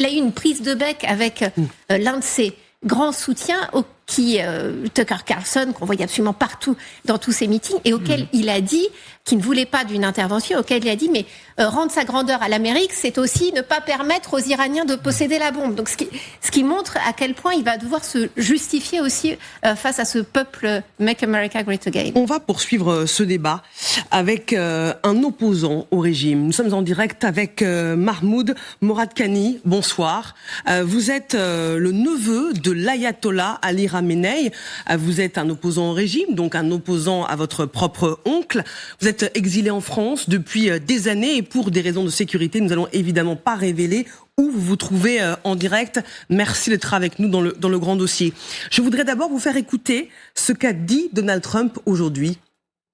a eu une prise de bec avec l'un de ses grands soutiens, Tucker Carlson, qu'on voyait absolument partout dans tous ses meetings, et auquel il a dit qu'il ne voulait pas d'une intervention, auquel il a dit mais rendre sa grandeur à l'Amérique, c'est aussi ne pas permettre aux Iraniens de posséder la bombe. Donc ce qui montre à quel point il va devoir se justifier aussi face à ce peuple Make America Great Again. On va poursuivre ce débat avec un opposant au régime. Nous sommes en direct avec Mahmoud Moradkani. Bonsoir. Vous êtes le neveu de l'ayatollah Ali Khamenei. Vous êtes un opposant au régime, donc un opposant à votre propre oncle. Vous êtes exilé en France depuis des années et pour des raisons de sécurité, nous n'allons évidemment pas révéler où vous vous trouvez en direct. Merci d'être avec nous dans le grand dossier. Je voudrais d'abord vous faire écouter ce qu'a dit Donald Trump aujourd'hui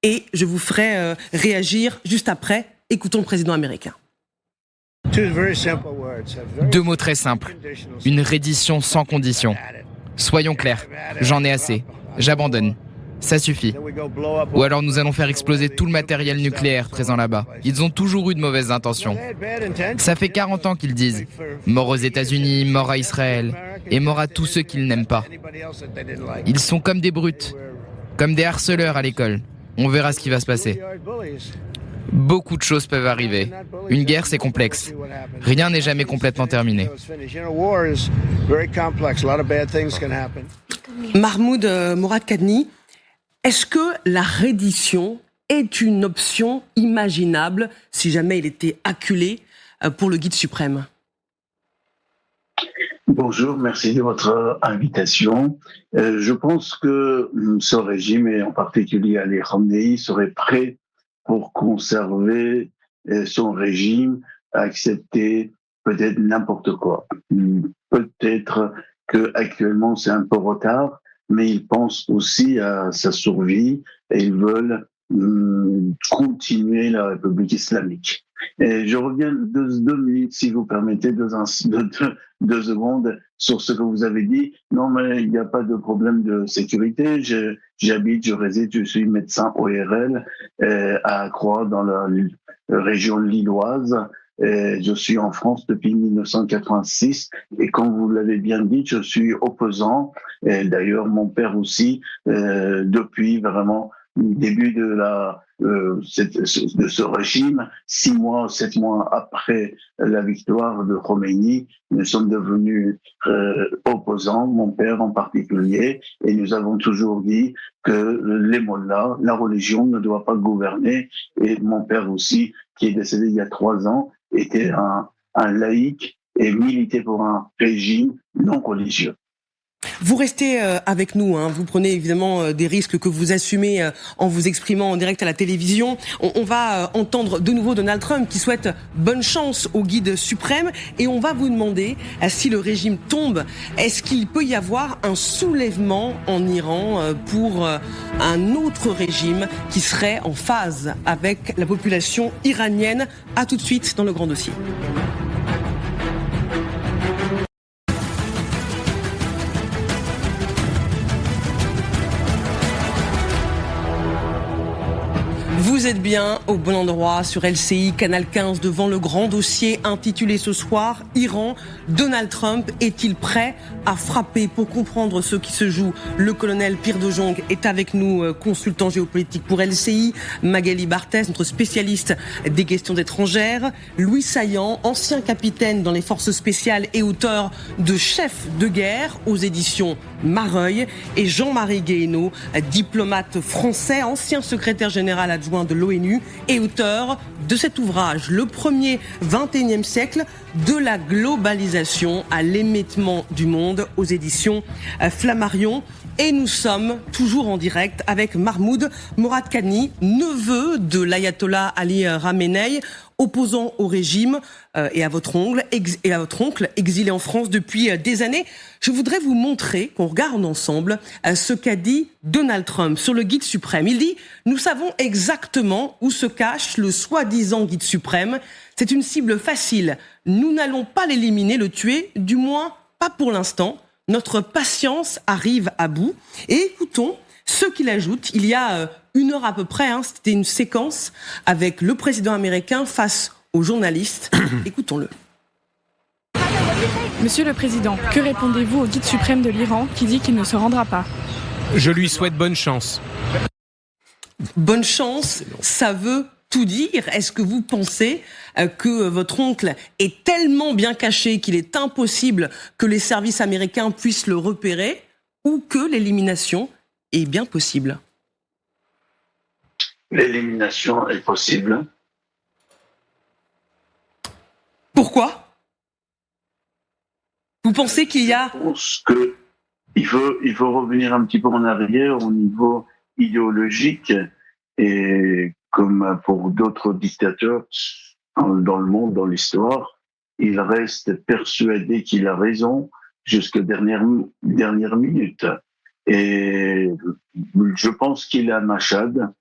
et je vous ferai réagir juste après. Écoutons le président américain. 2 mots très simples. Une reddition sans condition. Soyons clairs, j'en ai assez. J'abandonne. Ça suffit. Ou alors nous allons faire exploser tout le matériel nucléaire présent là-bas. Ils ont toujours eu de mauvaises intentions. Ça fait 40 ans qu'ils disent « mort aux États-Unis, mort à Israël, et mort à tous ceux qu'ils n'aiment pas ». Ils sont comme des brutes, comme des harceleurs à l'école. On verra ce qui va se passer. Beaucoup de choses peuvent arriver. Une guerre, c'est complexe. Rien n'est jamais complètement terminé. Mahmoud Mourad-Kadni, est-ce que la reddition est une option imaginable si jamais il était acculé pour le guide suprême? Bonjour, merci de votre invitation. Je pense que ce régime, et en particulier Ali Khamenei, serait prêt pour conserver son régime, accepter peut-être n'importe quoi. Peut-être que actuellement c'est un peu retard, mais ils pensent aussi à sa survie et ils veulent continuer la République islamique. Et je reviens 2 minutes, si vous permettez, 2 secondes sur ce que vous avez dit. Non, mais il n'y a pas de problème de sécurité. J'habite, je réside, je suis médecin ORL à Croix, dans la région lilloise. Je suis en France depuis 1986 et comme vous l'avez bien dit, je suis opposant. Et d'ailleurs, mon père aussi, depuis vraiment le début de ce régime, 6 mois, 7 mois après la victoire de Khomeini, nous sommes devenus opposants, mon père en particulier, et nous avons toujours dit que les mollahs, la religion ne doit pas gouverner, et mon père aussi, qui est décédé il y a 3 ans, était un laïc et militait pour un régime non religieux. Vous restez avec nous, hein. Vous prenez évidemment des risques que vous assumez en vous exprimant en direct à la télévision. On va entendre de nouveau Donald Trump qui souhaite bonne chance au guide suprême et on va vous demander si le régime tombe, est-ce qu'il peut y avoir un soulèvement en Iran pour un autre régime qui serait en phase avec la population iranienne? À tout de suite dans le grand dossier. Vous êtes bien au bon endroit sur LCI, Canal 15, devant le grand dossier intitulé ce soir « Iran, Donald Trump est-il prêt à frapper ?» Pour comprendre ce qui se joue, le colonel Pierre de Jong est avec nous, consultant géopolitique pour LCI, Magali Barthès, notre spécialiste des questions étrangères, Louis Saillant, ancien capitaine dans les forces spéciales et auteur de Chef de guerre aux éditions Mareuil, et Jean-Marie Guéhenno, diplomate français, ancien secrétaire général adjoint de l'ONU et auteur de cet ouvrage, le premier 21e siècle de la globalisation à l'émiettement du monde aux éditions Flammarion. Et nous sommes toujours en direct avec Mahmoud Mourad-Kadni, neveu de l'ayatollah Ali Khamenei, opposant au régime et à votre oncle exilé en France depuis des années. Je voudrais vous montrer, qu'on regarde ensemble, ce qu'a dit Donald Trump sur le guide suprême. Il dit « Nous savons exactement où se cache le soi-disant guide suprême. C'est une cible facile. Nous n'allons pas l'éliminer, le tuer, du moins pas pour l'instant. Notre patience arrive à bout. » Et écoutons ce qu'il ajoute. Il y a 1 heure à peu près, c'était une séquence avec le président américain face aux journalistes. Écoutons-le. Monsieur le Président, que répondez-vous au guide suprême de l'Iran qui dit qu'il ne se rendra pas? Je lui souhaite bonne chance. Bonne chance, ça veut tout dire. Est-ce que vous pensez que votre oncle est tellement bien caché qu'il est impossible que les services américains puissent le repérer, ou que l'élimination est bien possible? L'élimination est possible. Pourquoi? Vous pensez qu'il y a... Je pense qu'il faut revenir un petit peu en arrière au niveau idéologique, et comme pour d'autres dictateurs dans le monde, dans l'histoire, il reste persuadé qu'il a raison jusqu'à dernière minute. Et je pense qu'il est à Machhad.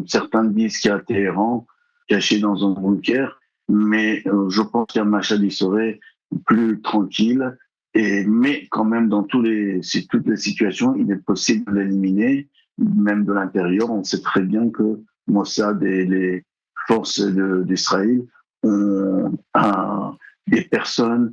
Certains disent qu'il est à Téhéran, caché dans un bunker, mais je pense qu'à Machhad, il serait plus tranquille. Mais quand même, dans toutes les situations, il est possible de l'éliminer. même de l'intérieur. On sait très bien que Mossad et les forces d'Israël ont des personnes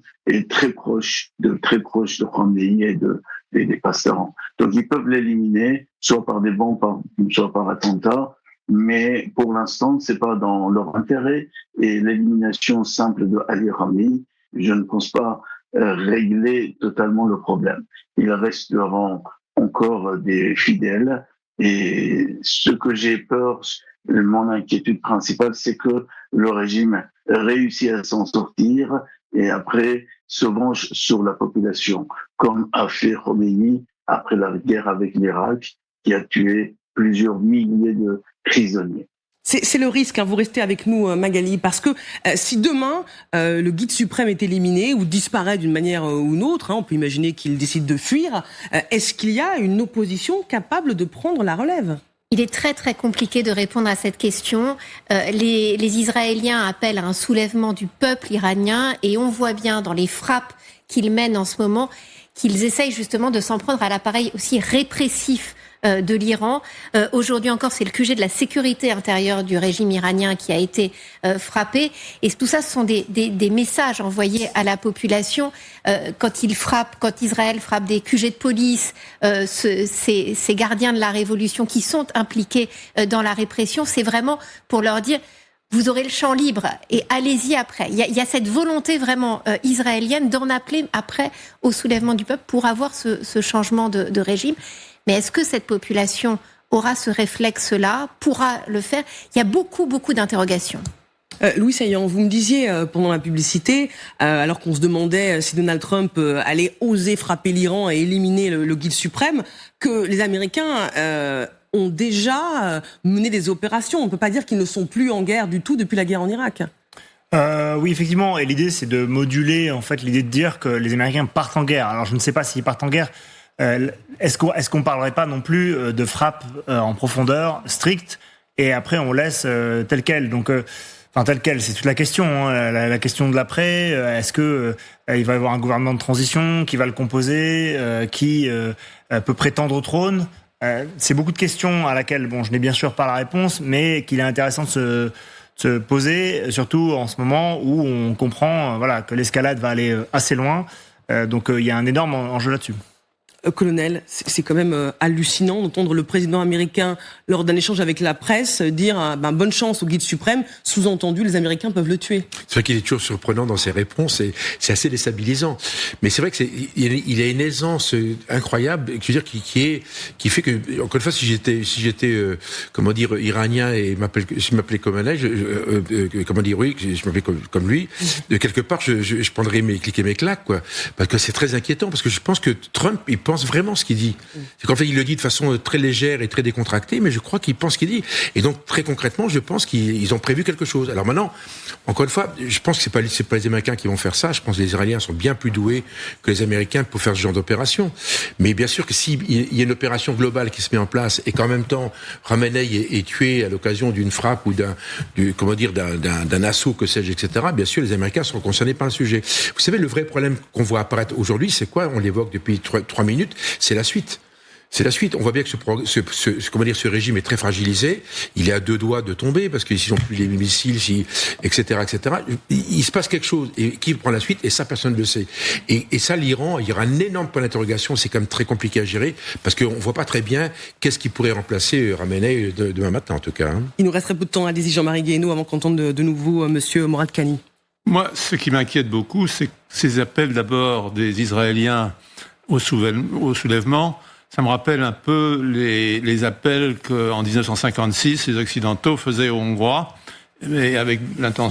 très proches de Khomeini et des pasteurs. Donc ils peuvent l'éliminer, soit par des bombes, soit par attentat, mais pour l'instant, c'est pas dans leur intérêt. Et l'élimination simple de Ali Khamenei, je ne pense pas régler totalement le problème. Il resteront encore des fidèles. Et ce que j'ai peur, mon inquiétude principale, c'est que le régime réussit à s'en sortir et après se venge sur la population, comme a fait Khomeini après la guerre avec l'Irak, qui a tué plusieurs milliers de prisonniers. C'est le risque, vous restez avec nous Magali, parce que si demain le guide suprême est éliminé ou disparaît d'une manière ou une autre, on peut imaginer qu'il décide de fuir, est-ce qu'il y a une opposition capable de prendre la relève ? Il est très très compliqué de répondre à cette question. Les Israéliens appellent à un soulèvement du peuple iranien et on voit bien dans les frappes qu'ils mènent en ce moment qu'ils essayent justement de s'en prendre à l'appareil aussi répressif de l'Iran. Aujourd'hui encore, c'est le QG de la sécurité intérieure du régime iranien qui a été frappé. Et tout ça, ce sont des messages envoyés à la population quand Israël frappe des QG de police, ces gardiens de la révolution qui sont impliqués dans la répression. C'est vraiment pour leur dire: vous aurez le champ libre et allez-y après. Il y a cette volonté vraiment israélienne d'en appeler après au soulèvement du peuple pour avoir ce changement de régime. Mais est-ce que cette population aura ce réflexe-là, pourra le faire ? Il y a beaucoup d'interrogations. Louis Saillant, vous me disiez pendant la publicité, alors qu'on se demandait si Donald Trump allait oser frapper l'Iran et éliminer le guide suprême, que les Américains ont déjà mené des opérations. On ne peut pas dire qu'ils ne sont plus en guerre du tout depuis la guerre en Irak. Oui, effectivement. Et l'idée, c'est de moduler en fait l'idée de dire que les Américains partent en guerre. Alors, je ne sais pas s'ils partent en guerre. Est-ce qu'on parlerait pas non plus de frappe en profondeur stricte et après on laisse tel quel. Donc, tel quel, c'est toute la question. La question de l'après. Est-ce que il va y avoir un gouvernement de transition qui va le composer, qui peut prétendre au trône? C'est beaucoup de questions à laquelle, je n'ai bien sûr pas la réponse, mais qu'il est intéressant de se poser, surtout en ce moment où on comprend, que l'escalade va aller assez loin. Donc, il y a un énorme enjeu là-dessus. Colonel, c'est quand même hallucinant d'entendre le président américain, lors d'un échange avec la presse, dire bonne chance au guide suprême, sous-entendu les Américains peuvent le tuer. C'est vrai qu'il est toujours surprenant dans ses réponses et c'est assez déstabilisant. Mais c'est vrai qu'il a une aisance incroyable, qui fait que, encore une fois, si j'étais iranien et je m'appelais comme un âge, je m'appelais comme lui, quelque part je prendrais cliquer mes claques, quoi. Parce que c'est très inquiétant, parce que je pense que Trump, il pense vraiment ce qu'il dit. C'est qu'en fait, il le dit de façon très légère et très décontractée, mais je crois qu'il pense ce qu'il dit. Et donc, très concrètement, je pense qu'ils ont prévu quelque chose. Alors maintenant, encore une fois, je pense que c'est pas les Américains qui vont faire ça. Je pense que les Israéliens sont bien plus doués que les Américains pour faire ce genre d'opération. Mais bien sûr que s'il y a une opération globale qui se met en place et qu'en même temps, Khamenei est tué à l'occasion d'une frappe ou d'un assaut, que sais-je, etc., bien sûr, les Américains sont concernés par le sujet. Vous savez, le vrai problème qu'on voit apparaître aujourd'hui, c'est quoi? On l'évoque depuis 3 minutes. C'est la suite. On voit bien que ce régime est très fragilisé. Il est à 2 doigts de tomber parce qu'ils n'ont plus les missiles, etc., etc. Il se passe quelque chose. Et qui prend la suite? Et ça, personne ne le sait. Et ça, l'Iran, il y aura un énorme point d'interrogation. C'est quand même très compliqué à gérer parce qu'on voit pas très bien qu'est-ce qui pourrait remplacer Khamenei demain matin, en tout cas. Il nous reste très peu de temps. Allez-y, Jean-Marie Guéhenno, avant qu'on entende de nouveau Monsieur Mourad-Kani. Moi, ce qui m'inquiète beaucoup, c'est ces appels d'abord des Israéliens au soulèvement. Ça me rappelle un peu les appels qu'en 1956, les Occidentaux faisaient aux Hongrois, mais avec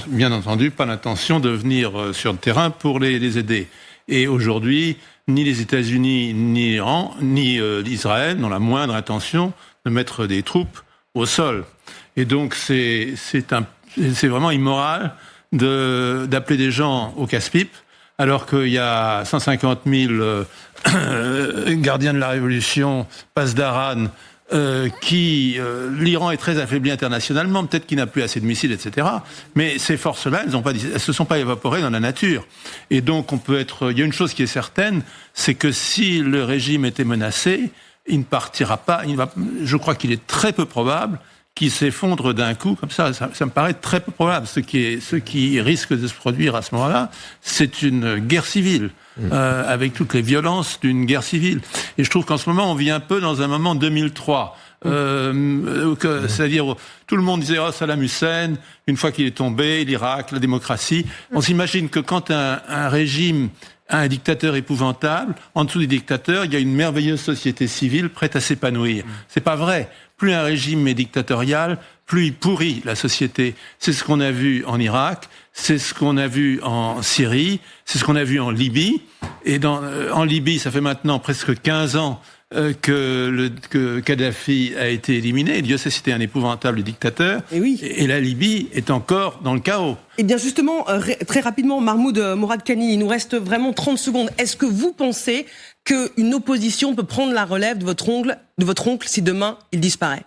bien entendu pas l'intention de venir sur le terrain pour les aider. Et aujourd'hui, ni les États-Unis, ni l'Iran, ni l'Israël n'ont la moindre intention de mettre des troupes au sol. Et donc c'est vraiment immoral d'appeler des gens au casse-pipe, alors qu'il y a 150 000 gardiens de la Révolution, Pasdaran, l'Iran est très affaibli internationalement, peut-être qu'il n'a plus assez de missiles, etc. Mais ces forces-là, elles se sont pas évaporées dans la nature. Et donc, il y a une chose qui est certaine, c'est que si le régime était menacé, il ne partira pas. Je crois qu'il est très peu probable qu'il s'effondre d'un coup comme ça. Ça me paraît très peu probable. Ce qui risque de se produire à ce moment-là, c'est une guerre civile. Avec toutes les violences d'une guerre civile. Et je trouve qu'en ce moment, on vit un peu dans un moment 2003. C'est-à-dire, tout le monde disait Saddam Hussein, une fois qu'il est tombé, l'Irak, la démocratie. On s'imagine que quand un régime a un dictateur épouvantable, en dessous des dictateurs, il y a une merveilleuse société civile prête à s'épanouir. C'est pas vrai. Plus un régime est dictatorial, plus il pourrit la société. C'est ce qu'on a vu en Irak, c'est ce qu'on a vu en Syrie, c'est ce qu'on a vu en Libye. Et en Libye, ça fait maintenant presque 15 ans que Kadhafi a été éliminé. Dieu sait, c'était un épouvantable dictateur. Et la Libye est encore dans le chaos. Et bien justement, très rapidement, Mahmoud Mourad-Kani, il nous reste vraiment 30 secondes. Est-ce que vous pensez qu'une opposition peut prendre la relève de votre oncle si demain il disparaît ?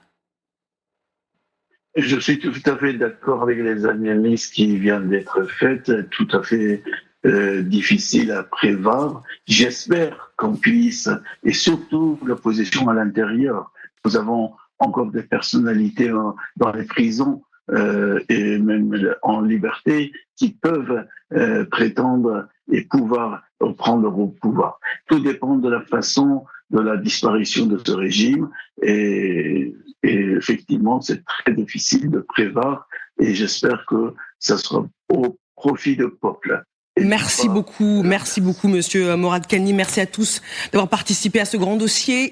Je suis tout à fait d'accord avec les analyses qui viennent d'être faites, tout à fait difficile à prévoir. J'espère qu'on puisse, et surtout l'opposition à l'intérieur, nous avons encore des personnalités dans les prisons et même en liberté qui peuvent prétendre et pouvoir prendre au pouvoir. Tout dépend de la façon de la disparition de ce régime et effectivement c'est très difficile de prévoir et j'espère que ça sera au profit du peuple. Merci beaucoup, monsieur Mourad-Kani. Merci à tous d'avoir participé à ce grand dossier.